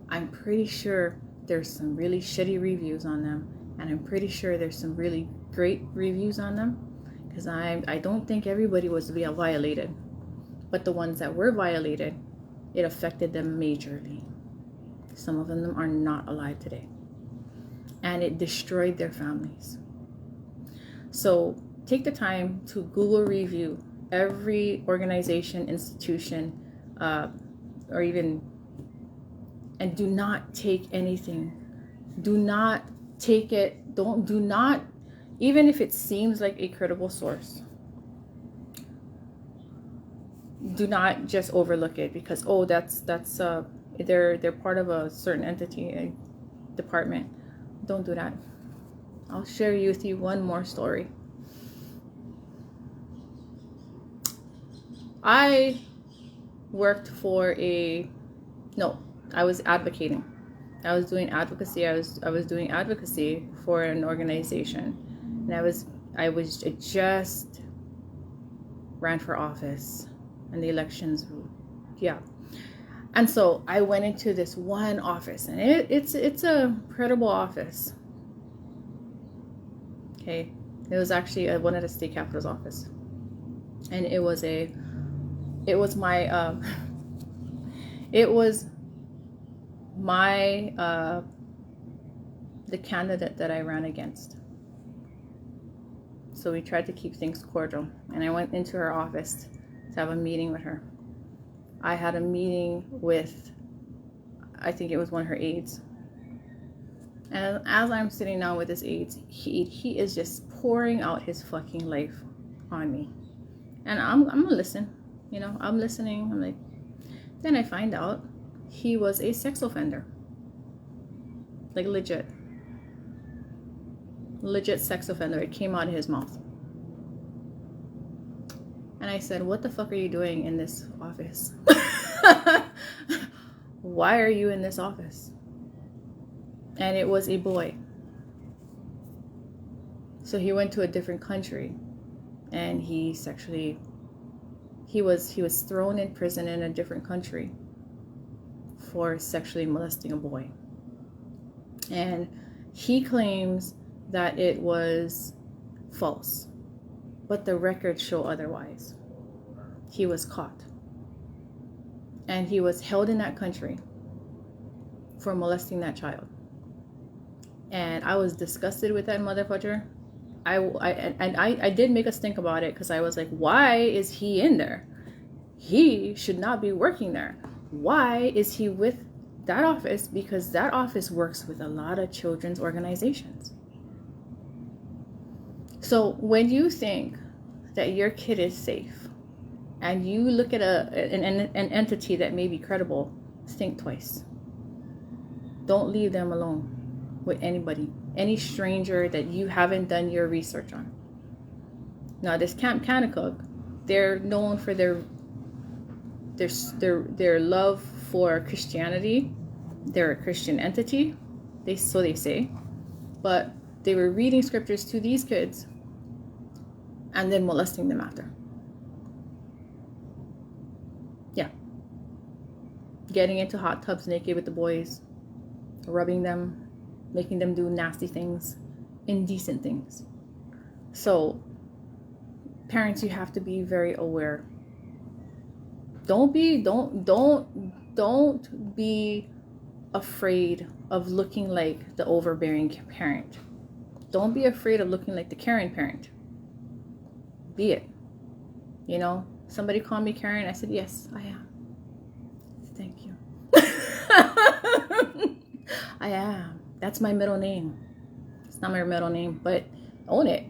I'm pretty sure there's some really shitty reviews on them, and I'm pretty sure there's some really great reviews on them, because I don't think everybody was violated, but the ones that were violated, it affected them majorly. Some of them are not alive today, and it destroyed their families. So take the time to Google review every organization, institution, or even, and do not take anything. Do not take it. Do not, even if it seems like a credible source, do not just overlook it because they're part of a certain entity, a department. Don't do that. I'll share with you one more story. I worked for I was advocating. I was doing advocacy. I was doing advocacy for an organization, and I just ran for office, and the elections, yeah. And so I went into this one office, and it's a credible office. Okay, it was actually one of the state capital's office, and it was the candidate that I ran against. So we tried to keep things cordial, and I went into her office to have a meeting with her. I had a meeting with, I think it was one of her aides. And as I'm sitting down with this aide, he is just pouring out his fucking life on me. And I'm gonna listen. I'm listening. I'm like, then I find out he was a sex offender. Like legit sex offender. It came out of his mouth. And I said, what the fuck are you doing in this office? Why are you in this office? And it was a boy. So he went to a different country, and he was thrown in prison in a different country for sexually molesting a boy. And he claims that it was false, but the records show otherwise. He was caught, and he was held in that country for molesting that child. And I was disgusted with that motherfucker. I did make us think about it, because I was like, why is he in there? He should not be working there. Why is he with that office? Because that office works with a lot of children's organizations. So when you think that your kid is safe, and you look at an entity that may be credible, think twice. Don't leave them alone with anybody, any stranger that you haven't done your research on. Now, this Camp Kanakuk, they're known for their love for Christianity. They're a Christian entity, so they say, but they were reading scriptures to these kids and then molesting them after. Yeah. Getting into hot tubs naked with the boys, rubbing them, making them do nasty things, indecent things. So, parents, you have to be very aware. Don't be afraid of looking like the overbearing parent. Don't be afraid of looking like the caring parent. Be it. Somebody called me Karen. I said, yes, I am. Thank you. I am. That's my middle name. It's not my middle name, but own it.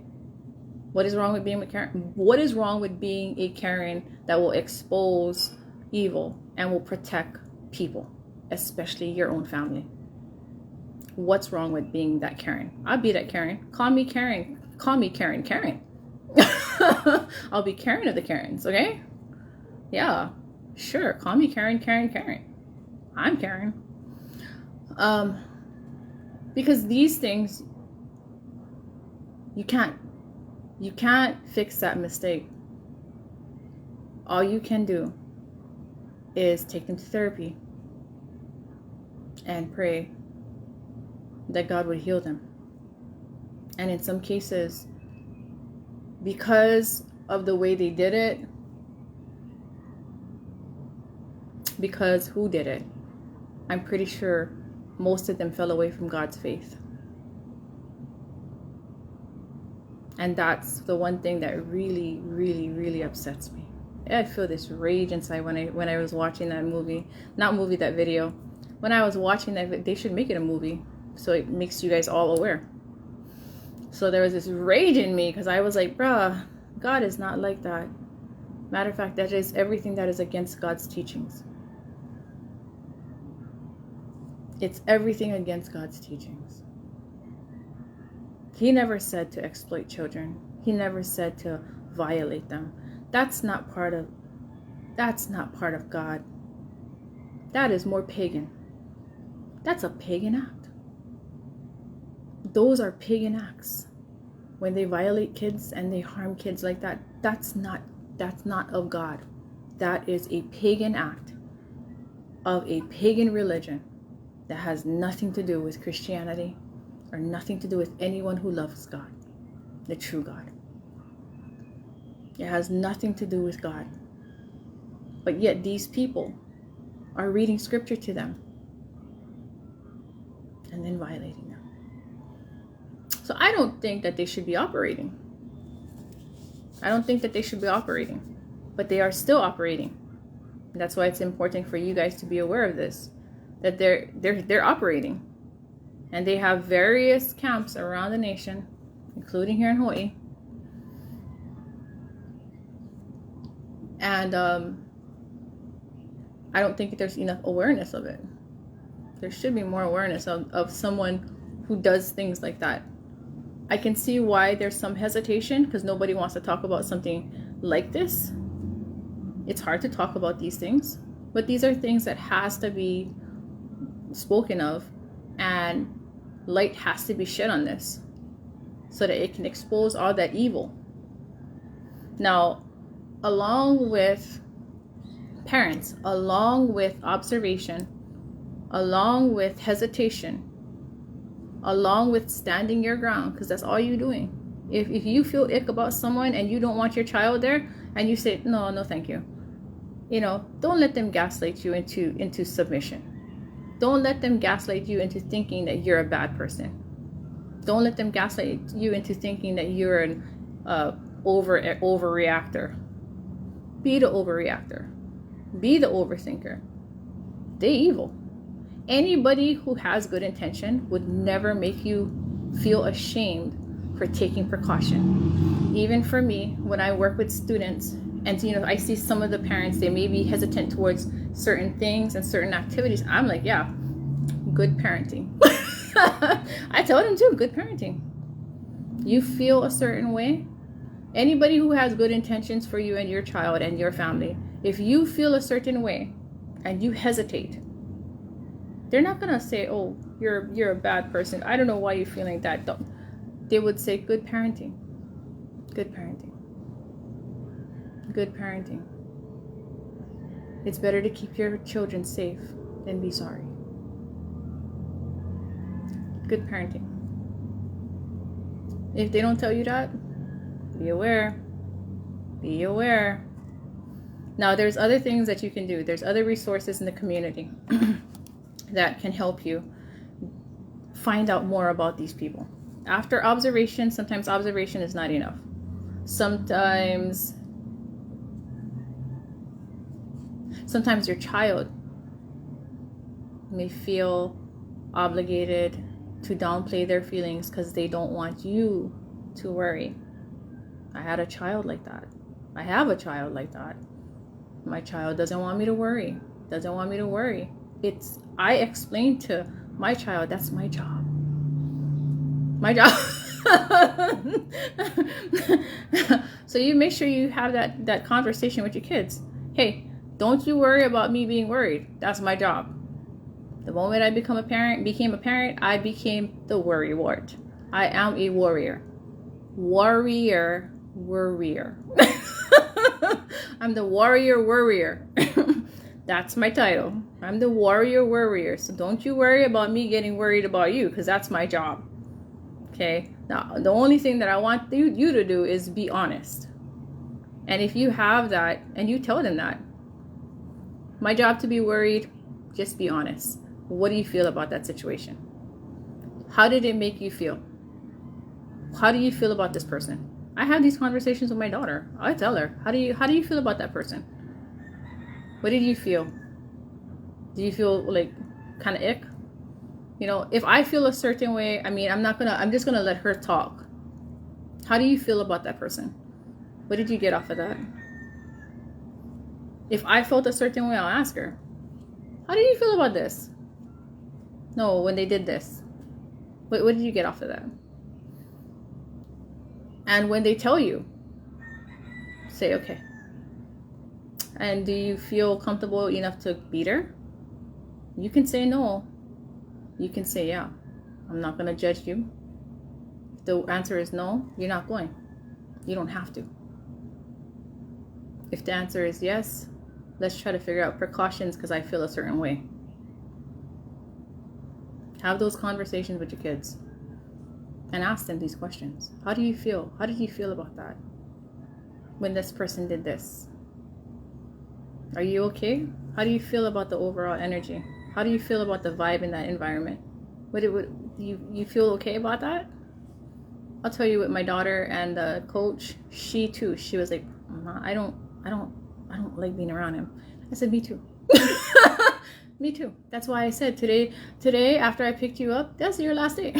What is wrong with being a Karen? What is wrong with being a Karen that will expose evil and will protect people, especially your own family? What's wrong with being that Karen? I'll be that Karen. Call me Karen. Call me Karen. I'll be Karen of the Karens, okay? Yeah, sure. Call me Karen. I'm Karen. Because these things, you can't fix that mistake. All you can do is take them to therapy and pray that God would heal them. And in some cases, because of the way they did it, because who did it, I'm pretty sure most of them fell away from God's faith. And that's the one thing that really, really, really upsets me. I feel this rage inside when I was watching that movie. That video. When I was watching that, they should make it a movie, so it makes you guys all aware. So there was this rage in me, because I was like, bruh, God is not like that. Matter of fact, that is everything that is against God's teachings. It's everything against God's teachings. He never said to exploit children. He never said to violate them. That's not part of God. That is more pagan. That's a pagan act. Those are pagan acts. When they violate kids and they harm kids like that, that's not of God. That is a pagan act of a pagan religion that has nothing to do with Christianity or nothing to do with anyone who loves God, the true God. It has nothing to do with God. But yet these people are reading scripture to them and then violating them. So I don't think that they should be operating. But they are still operating. And that's why it's important for you guys to be aware of this, that they're operating. And they have various camps around the nation, including here in Hawaii. And I don't think there's enough awareness of it. There should be more awareness of someone who does things like that. I can see why there's some hesitation, because nobody wants to talk about something like this. It's hard to talk about these things, but these are things that has to be spoken of, and light has to be shed on this so that it can expose all that evil. Now, along with parents, along with observation, along with hesitation, along with standing your ground, because that's all you're doing. If you feel ick about someone and you don't want your child there, and you say, no, thank you. Don't let them gaslight you into submission. Don't let them gaslight you into thinking that you're a bad person. Don't let them gaslight you into thinking that you're an overreactor. Be the overreactor. Be the overthinker. They evil. Anybody who has good intention would never make you feel ashamed for taking precaution. Even for me, when I work with students, and I see some of the parents, they may be hesitant towards certain things and certain activities. I'm like, yeah, good parenting. I tell them too, good parenting. You feel a certain way. Anybody who has good intentions for you and your child and your family, if you feel a certain way and you hesitate, they're not gonna say, oh, you're a bad person. I don't know why you're feeling that. They would say, good parenting. Good parenting. Good parenting. It's better to keep your children safe than be sorry. Good parenting. If they don't tell you that, be aware. Be aware. Now, there's other things that you can do. There's other resources in the community that can help you find out more about these people. After observation, sometimes observation is not enough. Sometimes your child may feel obligated to downplay their feelings because they don't want you to worry. I had a child like that. I have a child like that. My child doesn't want me to worry. I explained to my child, that's my job. So you make sure you have that conversation with your kids. Hey, don't you worry about me being worried. That's my job. The moment I became a parent, I became the worry wart. I am a warrior. Warrior. I'm the warrior worrier. That's my title. I'm the warrior worrier. So don't you worry about me getting worried about you, because that's my job. Okay? Now, the only thing that I want you to do is be honest. And if you have that, and you tell them that, my job to be worried, just be honest. What do you feel about that situation? How did it make you feel? How do you feel about this person? I have these conversations with my daughter. I tell her, how do you feel about that person? What did you feel? Do you feel like kind of ick? If I feel a certain way, I'm just gonna let her talk. How do you feel about that person? What did you get off of that? If I felt a certain way, I'll ask her, how do you feel about this? No, when they did this. What did you get off of that? And when they tell you, say okay. And do you feel comfortable enough to beat her? You can say no. You can say yeah. I'm not going to judge you. If the answer is no, you're not going. You don't have to. If the answer is yes, let's try to figure out precautions because I feel a certain way. Have those conversations with your kids and ask them these questions. How do you feel? How did you feel about that? When this person did this? Are you okay? How do you feel about the overall energy? How do you feel about the vibe in that environment? You feel okay about that? I'll tell you, with my daughter and the coach, she was like, I don't like being around him. I said, me too. Me too. That's why I said today after I picked you up, that's your last day.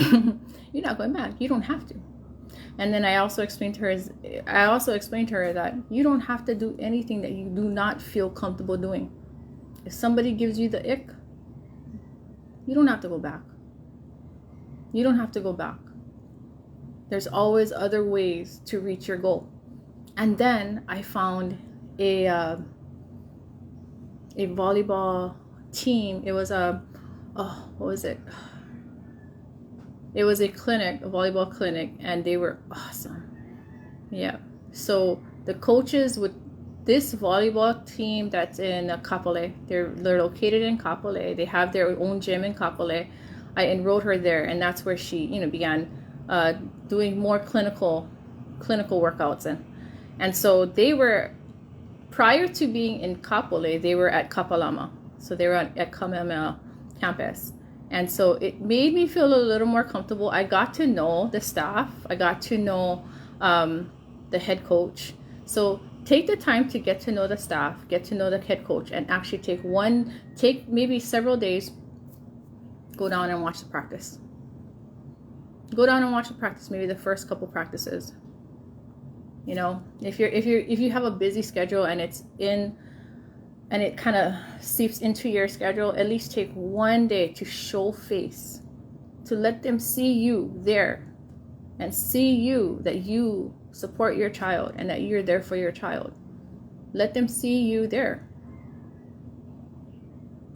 You're not going back. You don't have to. And then I also explained to her that you don't have to do anything that you do not feel comfortable doing. If somebody gives you the ick, you don't have to go back. You don't have to go back. There's always other ways to reach your goal. And then I found a volleyball team. It was what was it? It was a volleyball clinic, and they were awesome. Yeah. So the coaches with this volleyball team that's in Kapolei, they're located in Kapolei. They have their own gym in Kapolei. I enrolled her there, and that's where she, began doing more clinical workouts. And so they were, prior to being in Kapolei, they were at Kapalama. So they were at Kamehameha campus. And so it made me feel a little more comfortable. I got to know the staff. I got to know the head coach. So take the time to get to know the staff, get to know the head coach, and actually take maybe several days, go down and watch the practice. Go down and watch the practice, maybe the first couple practices. If you have a busy schedule and it kind of seeps into your schedule, at least take one day to show face, to let them see you there and see you, that you support your child and that you're there for your child. Let them see you there.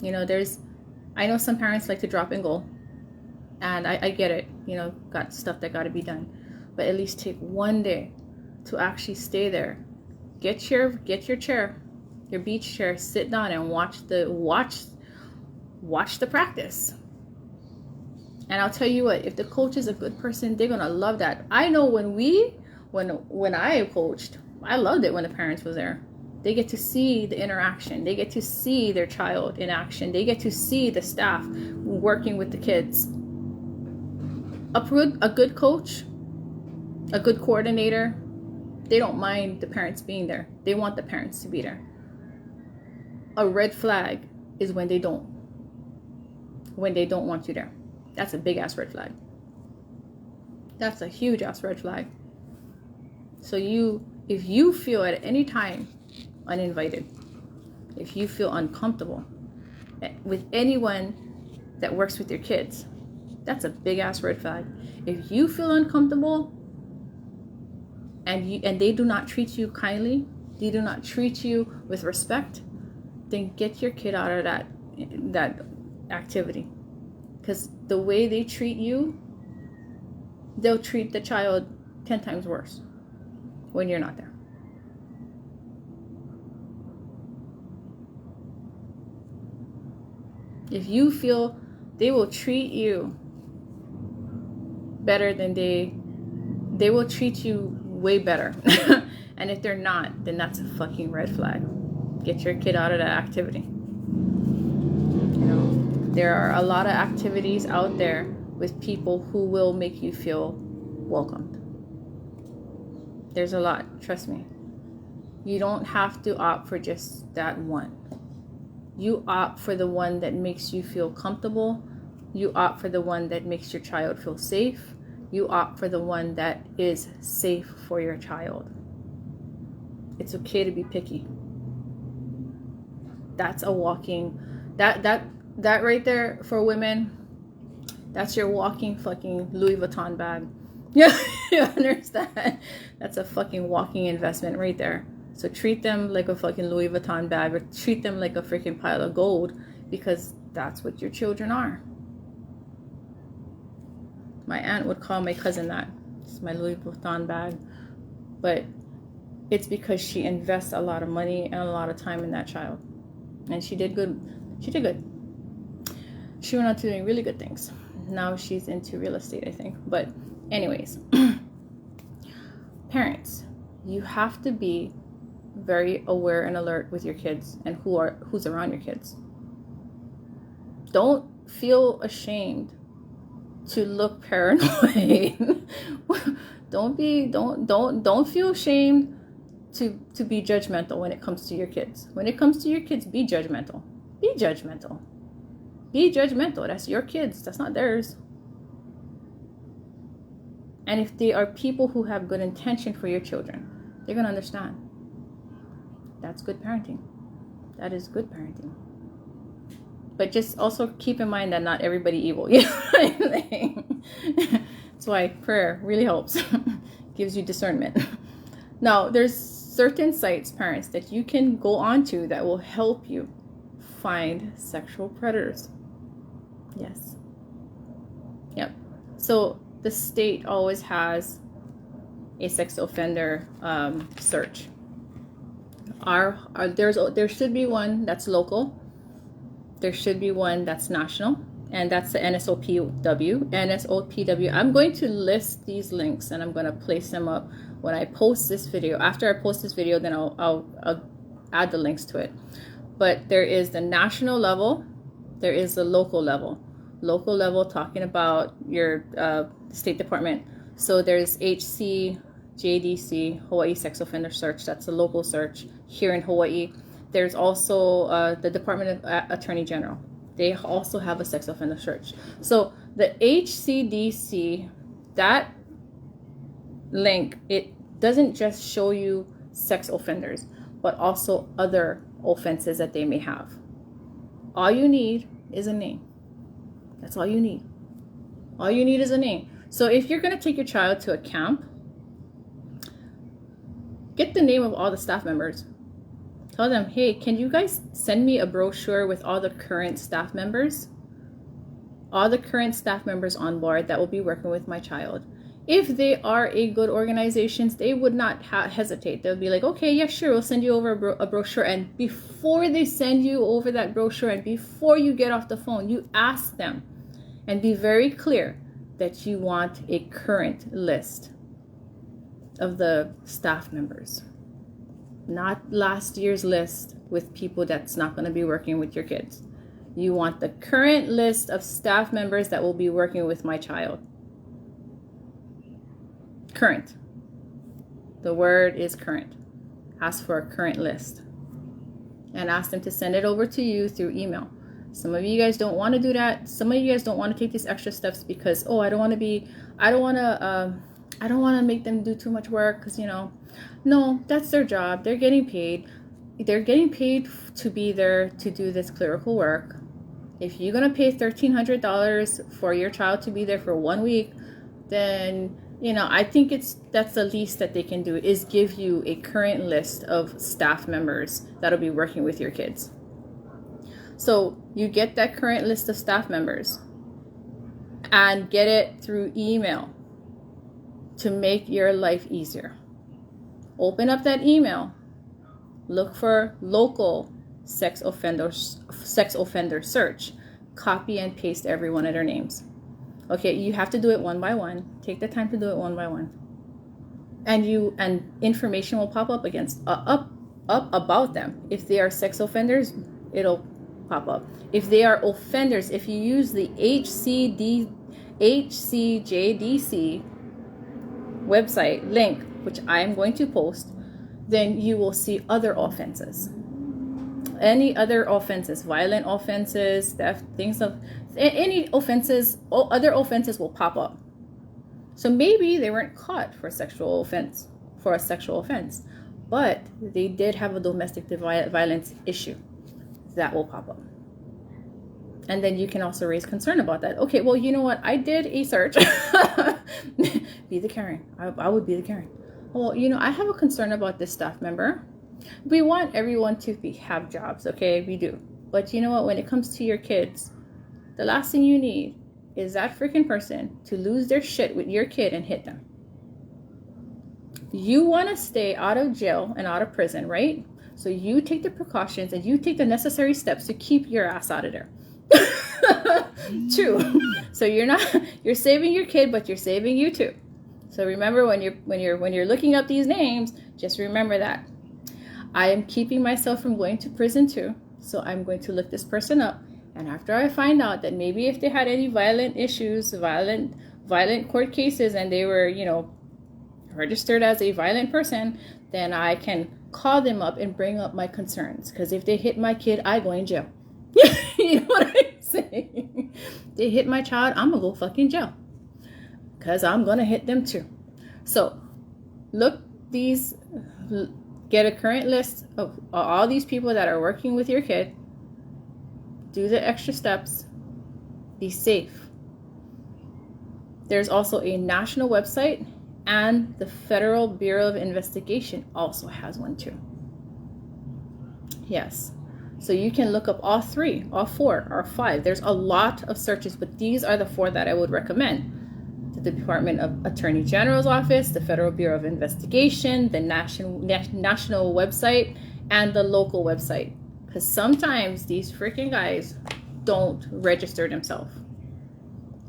I know some parents like to drop and go, and I get it, got stuff that got to be done, but at least take one day to actually stay there. Get your chair, your beach chair, sit down and watch the practice. And I'll tell you what, if the coach is a good person, they're gonna love that. I know when I coached, I loved it when the parents was there. They get to see the interaction. They get to see their child in action. They get to see the staff working with the kids. A good coach, a good coordinator, they don't mind the parents being there. They want the parents to be there. A red flag is when they don't want you there. That's a big ass red flag. That's a huge ass red flag. So if you feel at any time uninvited, if you feel uncomfortable with anyone that works with your kids, that's a big ass red flag. If you feel uncomfortable and they do not treat you kindly, they do not treat you with respect, then get your kid out of that activity. Because the way they treat you, they'll treat the child 10 times worse when you're not there. If you feel they will treat you better than they will treat you way better. And if they're not, then that's a fucking red flag. Get your kid out of that activity. There are a lot of activities out there with people who will make you feel welcomed. There's a lot, trust me. You don't have to opt for just that one. You opt for the one that makes you feel comfortable. You opt for the one that makes your child feel safe. You opt for the one that is safe for your child. It's okay to be picky. That's a walking, that right there for women, that's your walking fucking Louis Vuitton bag. Yeah, you understand? That's a fucking walking investment right there. So treat them like a fucking Louis Vuitton bag, or treat them like a freaking pile of gold, because that's what your children are. My aunt would call my cousin that. It's my Louis Vuitton bag. But it's because she invests a lot of money and a lot of time in that child. And she did good. She did good. She went on to doing really good things. Now she's into real estate, I think. But anyways, parents, you have to be very aware and alert with your kids and who's around your kids. Don't feel ashamed to look paranoid. Don't feel ashamed to be judgmental when it comes to your kids. When it comes to your kids, be judgmental. Be judgmental. Be judgmental. That's your kids. That's not theirs. And if they are people who have good intention for your children, they're going to understand. That's good parenting. That is good parenting. But just also keep in mind that not everybody evil. You know what I'm saying? That's why prayer really helps. Gives you discernment. Now, there's certain sites, parents, that you can go on to that will help you find sexual predators. Yes. Yep. So the state always has a sex offender search. There should be one that's local. There should be one that's national, and that's the NSOPW. I'm going to list these links, and I'm going to place them up when I post this video. After I post this video, then I'll add the links to it. But there is the national level, there is the local level. Local level talking about your State Department. So there's HCJDC, Hawaii Sex Offender Search. That's the local search here in Hawaii. There's also the Department of Attorney General. They also have a sex offender search. So the HCDC, that link, it doesn't just show you sex offenders, but also other offenses that they may have. All you need is a name. That's all you need. All you need is a name. So if you're going to take your child to a camp, get the name of all the staff members. Tell them, hey, can you guys send me a brochure with all the current staff members? All the current staff members on board that will be working with my child. If they are a good organization, they would not hesitate. They'll be like, okay, yeah, sure, we'll send you over a brochure. And before they send you over that brochure, and before you get off the phone, you ask them and be very clear that you want a current list of the staff members. Not last year's list with people that's not going to be working with your kids. You want the current list of staff members that will be working with my child. Current. The word is current. Ask for a current list. And ask them to send it over to you through email. Some of you guys don't want to do that. Some of you guys don't want to take these extra steps because, oh, I don't want to make them do too much work because, no, that's their job. They're getting paid. They're getting paid to be there to do this clerical work. If you're going to pay $1,300 for your child to be there for 1 week, then, I think that's the least that they can do is give you a current list of staff members that'll be working with your kids. So you get that current list of staff members and get it through email to make your life easier. Open up that email. Look for local sex offender search. Copy and paste every one of their names. Okay, you have to do it one by one. Take the time to do it one by one. And information will pop up up about them. If they are sex offenders, it'll pop up. If they are offenders, if you use the HCJDC website link, which I am going to post, then you will see other offenses. Any other offenses, violent offenses, theft, any offenses, other offenses will pop up. So maybe they weren't caught for a sexual offense, but they did have a domestic violence issue. That will pop up. And then you can also raise concern about that. Okay, well, you know what? I did a search be the Karen. I would be the Karen. Well, I have a concern about this stuff, remember? We want everyone to have jobs, okay? We do. But you know what? When it comes to your kids, the last thing you need is that freaking person to lose their shit with your kid and hit them. You want to stay out of jail and out of prison, right? So you take the precautions and you take the necessary steps to keep your ass out of there. True. So you're saving your kid, but you're saving you too. So remember, when you're looking up these names, just remember that I am keeping myself from going to prison too. So I'm going to look this person up, and after I find out that maybe if they had any violent issues, violent court cases, and they were, registered as a violent person, then I can call them up and bring up my concerns. Because if they hit my kid, I go in jail. You know what I'm saying? They hit my child, I'm gonna go fucking jail. Because I'm gonna hit them too. So get a current list of all these people that are working with your kid. Do the extra steps. Be safe. There's also a national website, and the Federal Bureau of Investigation also has one too. Yes. So you can look up all 3, all 4, or 5. There's a lot of searches, but these are the 4 that I would recommend. The Department of Attorney General's office, the Federal Bureau of Investigation, the national website, and the local website. Because sometimes these freaking guys don't register themselves.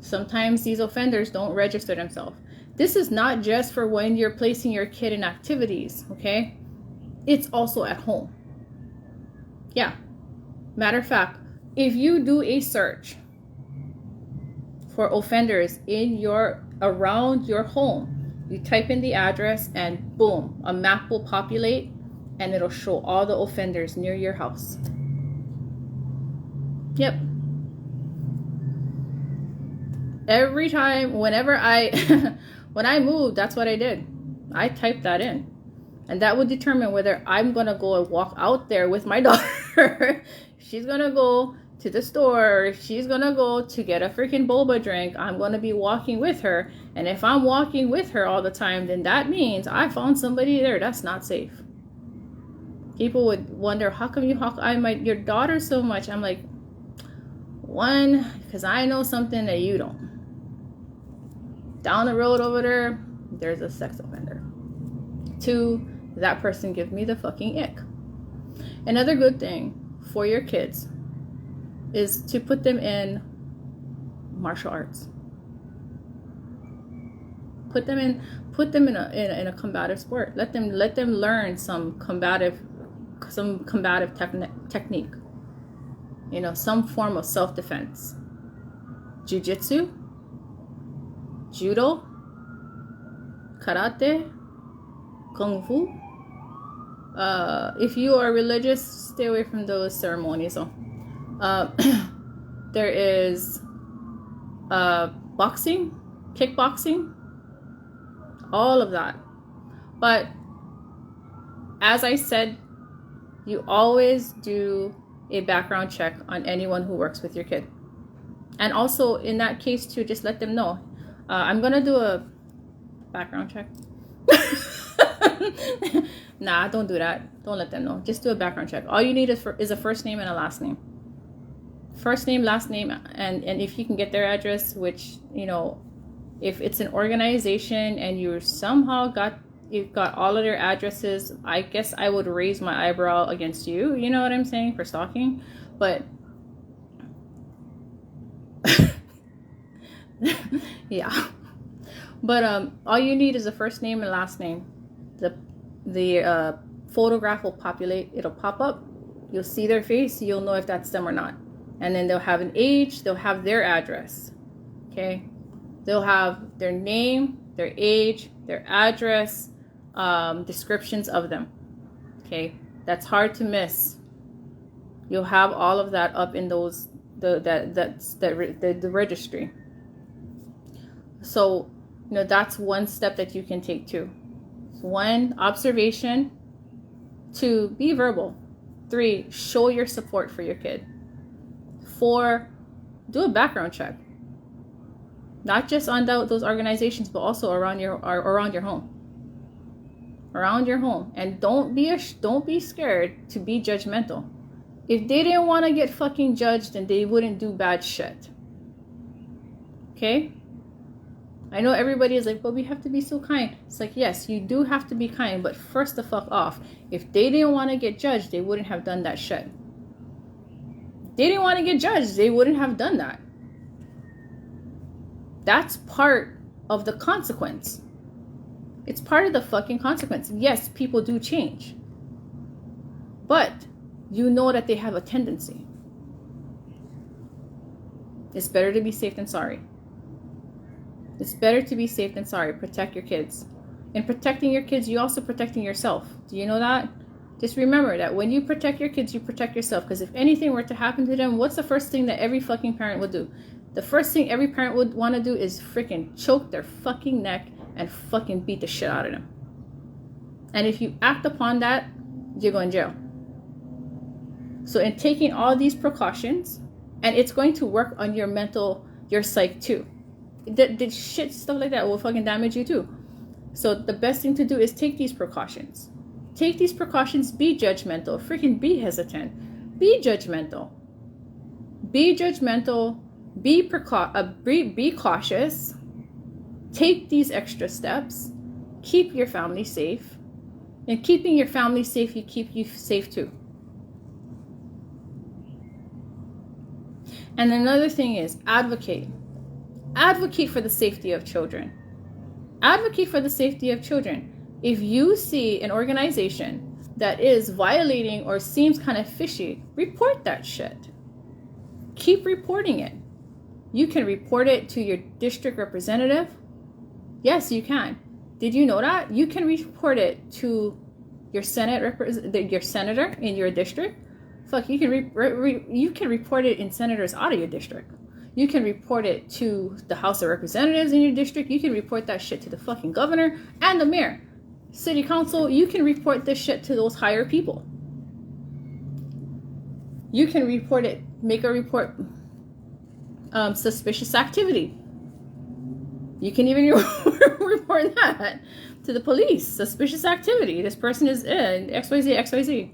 Sometimes these offenders don't register themselves. This is not just for when you're placing your kid in activities, okay? It's also at home. Yeah. Matter of fact, if you do a search for offenders around your home, you type in the address and boom, a map will populate and it'll show all the offenders near your house. Yep. Every time, when I moved, that's what I did. I typed that in. And that would determine whether I'm going to go and walk out there with my daughter. She's going to go to the store. If she's going to go to get a freaking boba drink, I'm going to be walking with her. And if I'm walking with her all the time, then that means I found somebody there that's not safe. People would wonder, how come you hawk your daughter so much? I'm like, 1, because I know something that you don't. Down the road over there, there's a sex offender. 2, that person gives me the fucking ick. Another good thing for your kids is to put them in martial arts. Put them in a combative sport. Let them learn some combative technique. Some form of self-defense. Jiu-jitsu, judo, karate, kung fu. If you are religious, stay away from those ceremonies. So, there is boxing, kickboxing, all of that. But as I said, you always do a background check on anyone who works with your kid. And also in that case too, just let them know, I'm gonna do a background check. Nah, don't do that. Don't let them know. Just do a background check. All you need is a first name and a last name. First name, last name, and if you can get their address, which, if it's an organization and you've got all of their addresses, I guess I would raise my eyebrow against you. You know what I'm saying? For stalking. But yeah. But all you need is a first name and last name. The photograph will populate. It'll pop up. You'll see their face. You'll know if that's them or not. And then they'll have an age. They'll have their address. Okay. They'll have their name, their age, their address, descriptions of them. Okay. That's hard to miss. You'll have all of that up in the registry. So, that's one step that you can take too. 1, observation. 2, be verbal. 3, show your support for your kid. 4, do a background check. Not just on those organizations, but also around your home. Around your home. And don't be scared to be judgmental. If they didn't want to get fucking judged, then they wouldn't do bad shit. Okay? I know everybody is like, but we have to be so kind. It's like, yes, you do have to be kind, but first the fuck off. If they didn't want to get judged, they wouldn't have done that shit. If they didn't want to get judged, they wouldn't have done that. That's part of the consequence. It's part of the fucking consequence. Yes, people do change. But you know that they have a tendency. It's better to be safe than sorry. It's better to be safe than sorry. Protect your kids. In protecting your kids, you're also protecting yourself. Do you know that? Just remember that when you protect your kids, you protect yourself. Because if anything were to happen to them, what's the first thing that every fucking parent would do? The first thing every parent would want to do is freaking choke their fucking neck and fucking beat the shit out of them. And if you act upon that, you go in jail. So in taking all these precautions, and it's going to work on your mental, your psyche too. The shit stuff like that will fucking damage you too. So the best thing to do is take these precautions. Take these precautions. Be judgmental. Freaking be hesitant. Be judgmental. Be judgmental. Be cautious. Take these extra steps. Keep your family safe. And keeping your family safe, you keep you safe too. And another thing is advocate. Advocate for the safety of children. Advocate for the safety of children. If you see an organization that is violating or seems kind of fishy, report that shit. Keep reporting it. You can report it to your district representative. Yes, you can. Did you know that? You can report it to your your senator in your district. Fuck, you can report it in senators out of your district. You can report it to the House of Representatives in your district. You can report that shit to the fucking governor and the mayor. City council, you can report this shit to those higher people. You can report it, make a report, suspicious activity. You can even report that to the police. Suspicious activity. This person is in XYZ.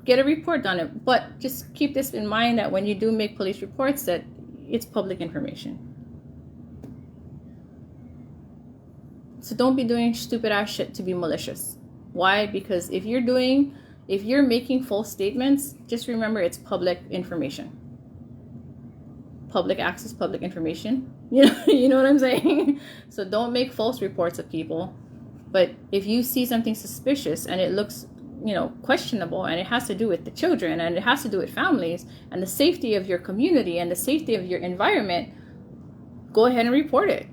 Get a report on it. But just keep this in mind that when you do make police reports, that it's public information. So don't be doing stupid ass shit to be malicious. Why? Because if you're making false statements, just remember it's public information. Public access, public information. You know what I'm saying? So don't make false reports of people. But if you see something suspicious and it looks, questionable, and it has to do with the children, and it has to do with families and the safety of your community and the safety of your environment, go ahead and report it.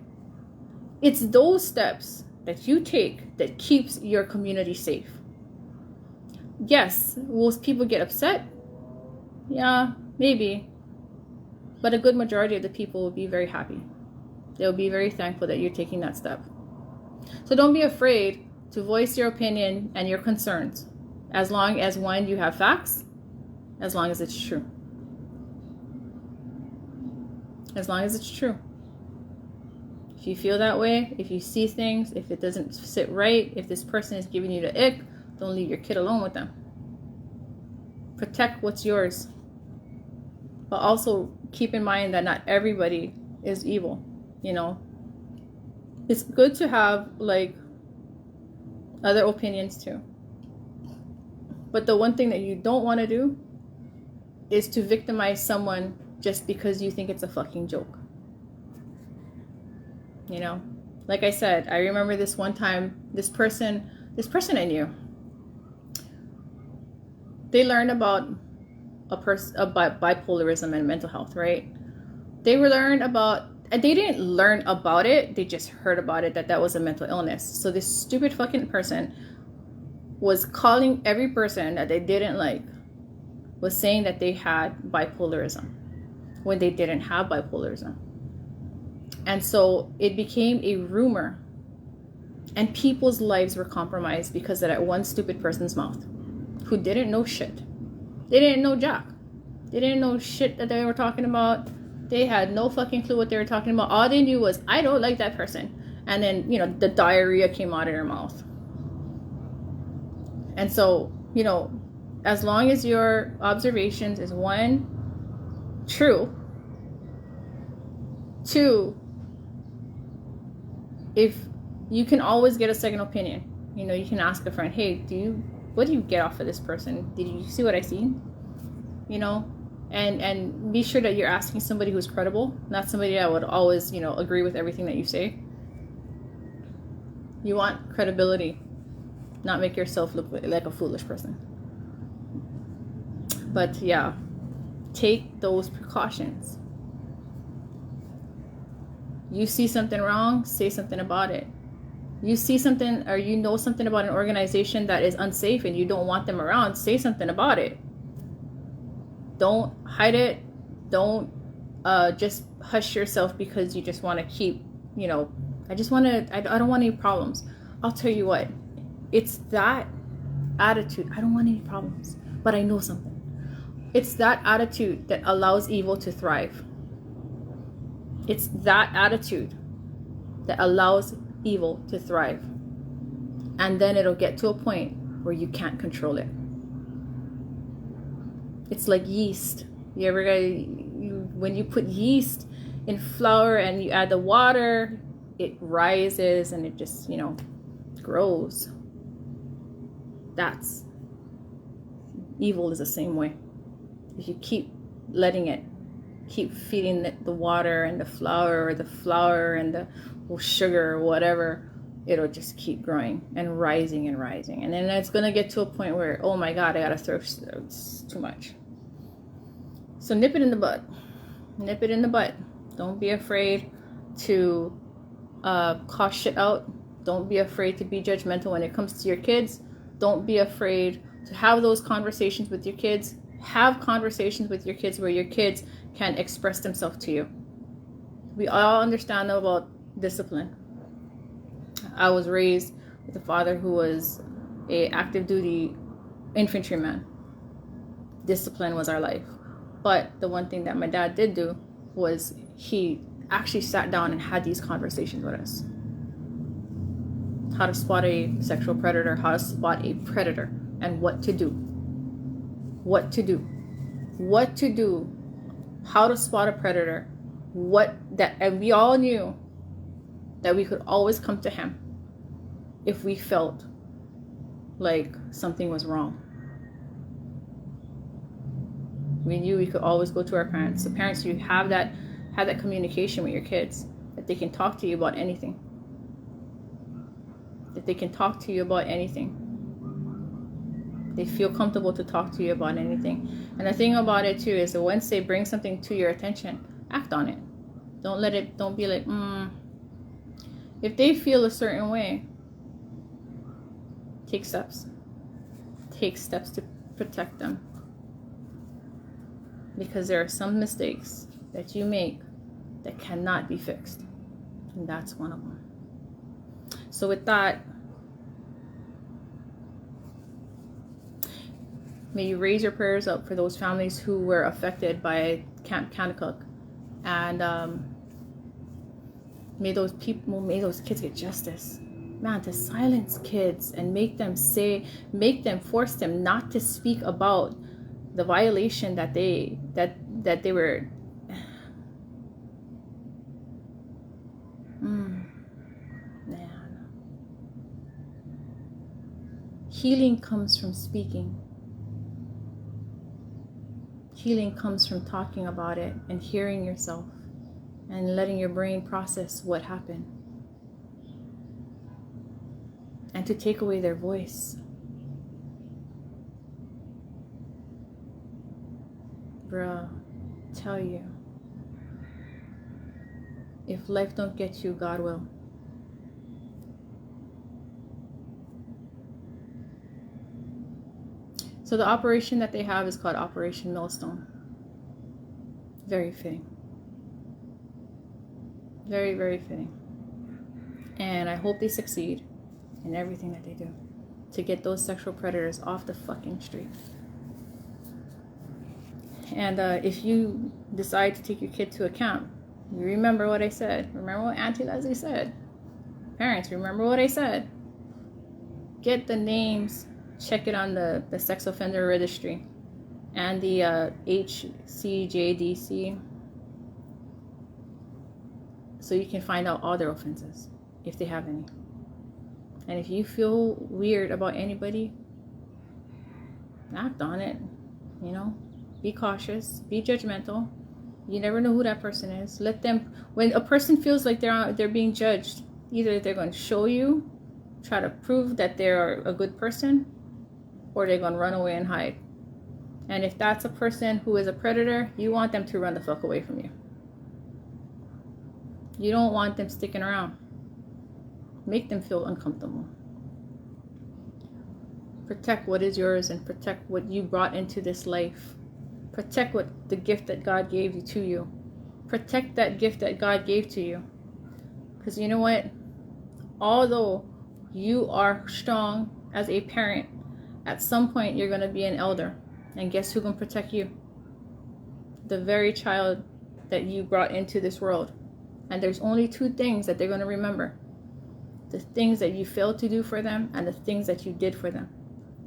It's those steps that you take that keeps your community safe. Yes, will people get upset? Yeah, maybe. But a good majority of the people will be very happy. They'll be very thankful that you're taking that step. So don't be afraid to voice your opinion and your concerns, as long as, one, you have facts, as long as it's true. As long as it's true. If you feel that way, if you see things, if it doesn't sit right, if this person is giving you the ick, don't leave your kid alone with them. Protect what's yours. But also keep in mind that not everybody is evil, It's good to have, other opinions too. But the one thing that you don't want to do is to victimize someone just because you think it's a fucking joke. Like I said, I remember this one time, this person I knew, they learned about bipolarism and mental health, right? They didn't learn about it, they just heard about it, that was a mental illness. So this stupid fucking person was calling every person that they didn't like, was saying that they had bipolarism when they didn't have bipolarism. And so it became a rumor, and people's lives were compromised because of that one stupid person's mouth, who didn't know shit. They didn't know jack. They didn't know shit that they were talking about. They had no fucking clue what they were talking about. All they knew was, I don't like that person. And then, you know, the diarrhea came out of their mouth. And so, you know, as long as your observations is one, true, two, if you can always get a second opinion. You know, you can ask a friend, hey, what do you get off of this person? Did you see what I seen? You know, and be sure that you're asking somebody who's credible, not somebody that would always, you know, agree with everything that you say. You want credibility, not make yourself look like a foolish person. But yeah, take those precautions. You see something wrong, say something about it. You see something or you know something about an organization that is unsafe and you don't want them around, say something about it. Don't hide it. Don't just hush yourself because you just want to keep, you know, I don't want any problems. I'll tell you what, it's that attitude. I don't want any problems, but I know something. It's that attitude that allows evil to thrive. It's that attitude that allows evil to thrive. And then it'll get to a point where you can't control it. It's like yeast. You ever when you put yeast in flour and you add the water, it rises and it just, you know, grows. That's evil is the same way. If you keep letting it, keep feeding the water and the flour and the sugar or whatever, it'll just keep growing and rising and rising. And then it's going to get to a point where, oh my God, I got to throw, it's too much. So nip it in the bud. Nip it in the bud. Don't be afraid to call shit out. Don't be afraid to be judgmental when it comes to your kids. Don't be afraid to have those conversations with your kids. Have conversations with your kids where your kids can express themselves to you. We all understand about discipline. I was raised with a father who was a active duty infantryman. Discipline was our life. But the one thing that my dad did do was he actually sat down and had these conversations with us. How to spot a sexual predator, how to spot a predator, and what to do. What to do. What to do. How to spot a predator. And we all knew that we could always come to him if we felt like something was wrong. We knew we could always go to our parents. So parents, you have that communication with your kids, that they can talk to you about anything. That they can talk to you about anything. They feel comfortable to talk to you about anything. And the thing about it too is that once they bring something to your attention, act on it. Don't be like, If they feel a certain way, take steps. Take steps to protect them. Because there are some mistakes that you make that cannot be fixed. And that's one of them. So with that, may you raise your prayers up for those families who were affected by Camp Kanakuk. And may those kids get justice. Man, to silence kids and force them not to speak about the violation that they were. Man. Healing comes from speaking. Healing comes from talking about it and hearing yourself and letting your brain process what happened. And to take away their voice. Bruh, tell you, if life don't get you, God will. So the operation that they have is called Operation Millstone. Very fitting. Very, very fitting. And I hope they succeed in everything that they do to get those sexual predators off the fucking street. And if you decide to take your kid to a camp, you remember what I said. Remember what Auntie Leslie said. Parents, remember what I said. Get the names, check it on the sex offender registry and the HCJDC, so you can find out all their offenses if they have any. And if you feel weird about anybody, act on it. You know, be cautious, be judgmental. You never know who that person is. Let them, when a person feels like they're being judged, either they're going to show you, try to prove that they're a good person, or they're going to run away and hide. And if that's a person who is a predator, you want them to run the fuck away from you. You don't want them sticking around. Make them feel uncomfortable. Protect what is yours and protect what you brought into this life. Protect what the gift that God gave you to you. Protect that gift that God gave to you. Because you know what? Although you are strong as a parent, at some point you're going to be an elder. And guess who's going to protect you? The very child that you brought into this world. And there's only two things that they're going to remember. The things that you failed to do for them and the things that you did for them.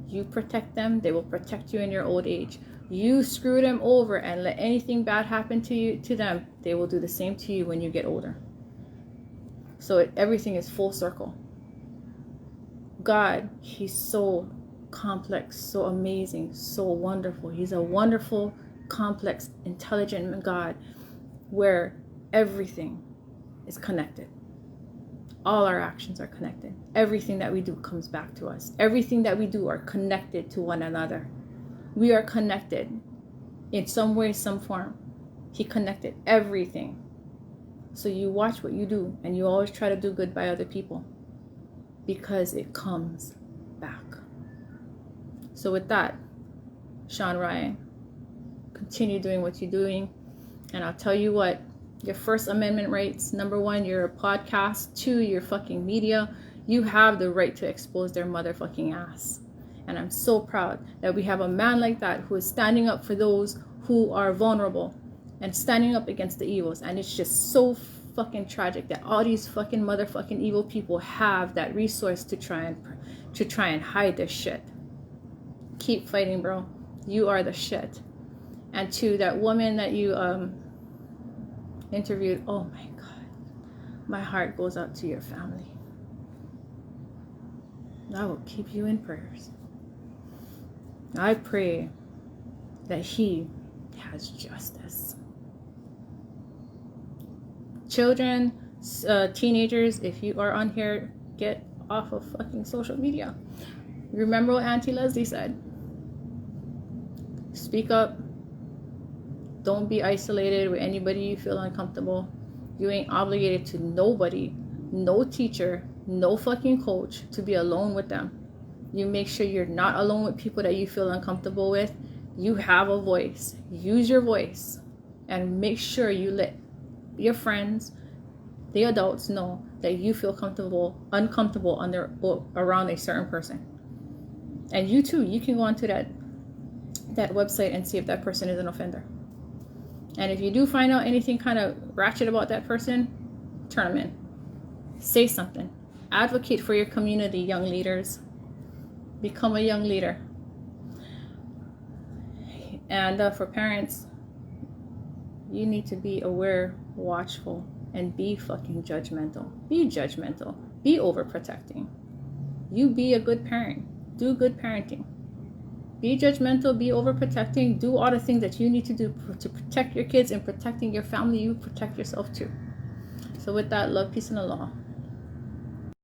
You protect them, they will protect you in your old age. You screw them over and let anything bad happen to them, they will do the same to you when you get older. So everything is full circle. God, he's so complex, so amazing, so wonderful. He's a wonderful, complex, intelligent God where everything is connected. All our actions are connected. Everything that we do comes back to us. Everything that we do are connected to one another. We are connected in some way, some form. He connected everything. So you watch what you do and you always try to do good by other people because it comes back. So with that, Sean Ryan, continue doing what you're doing. And I'll tell you what, your First Amendment rights, number one, you're a podcast. Two, you're fucking media. You have the right to expose their motherfucking ass. And I'm so proud that we have a man like that who is standing up for those who are vulnerable and standing up against the evils. And it's just so fucking tragic that all these fucking motherfucking evil people have that resource to try and hide this shit. Keep fighting, bro. You are the shit. And two, that woman that you interviewed, oh my God, my heart goes out to your family. I will keep you in prayers. I pray that he has justice. Children, teenagers, if you are on here, get off of fucking social media. Remember what Auntie Leslie said. Speak up. Don't be isolated with anybody you feel uncomfortable. You ain't obligated to nobody, no teacher, no fucking coach to be alone with them. You make sure you're not alone with people that you feel uncomfortable with. You have a voice. Use your voice. And make sure you let your friends, the adults, know that you feel uncomfortable around a certain person. And you too, you can go onto that website and see if that person is an offender. And if you do find out anything kind of ratchet about that person, turn them in. Say something. Advocate for your community, young leaders. Become a young leader. And for parents, you need to be aware, watchful, and be fucking judgmental. Be judgmental. Be overprotecting. You be a good parent. Do good parenting. Be judgmental, be overprotecting, do all the things that you need to do to protect your kids and protecting your family. You protect yourself too. So with that, love, peace, and the law.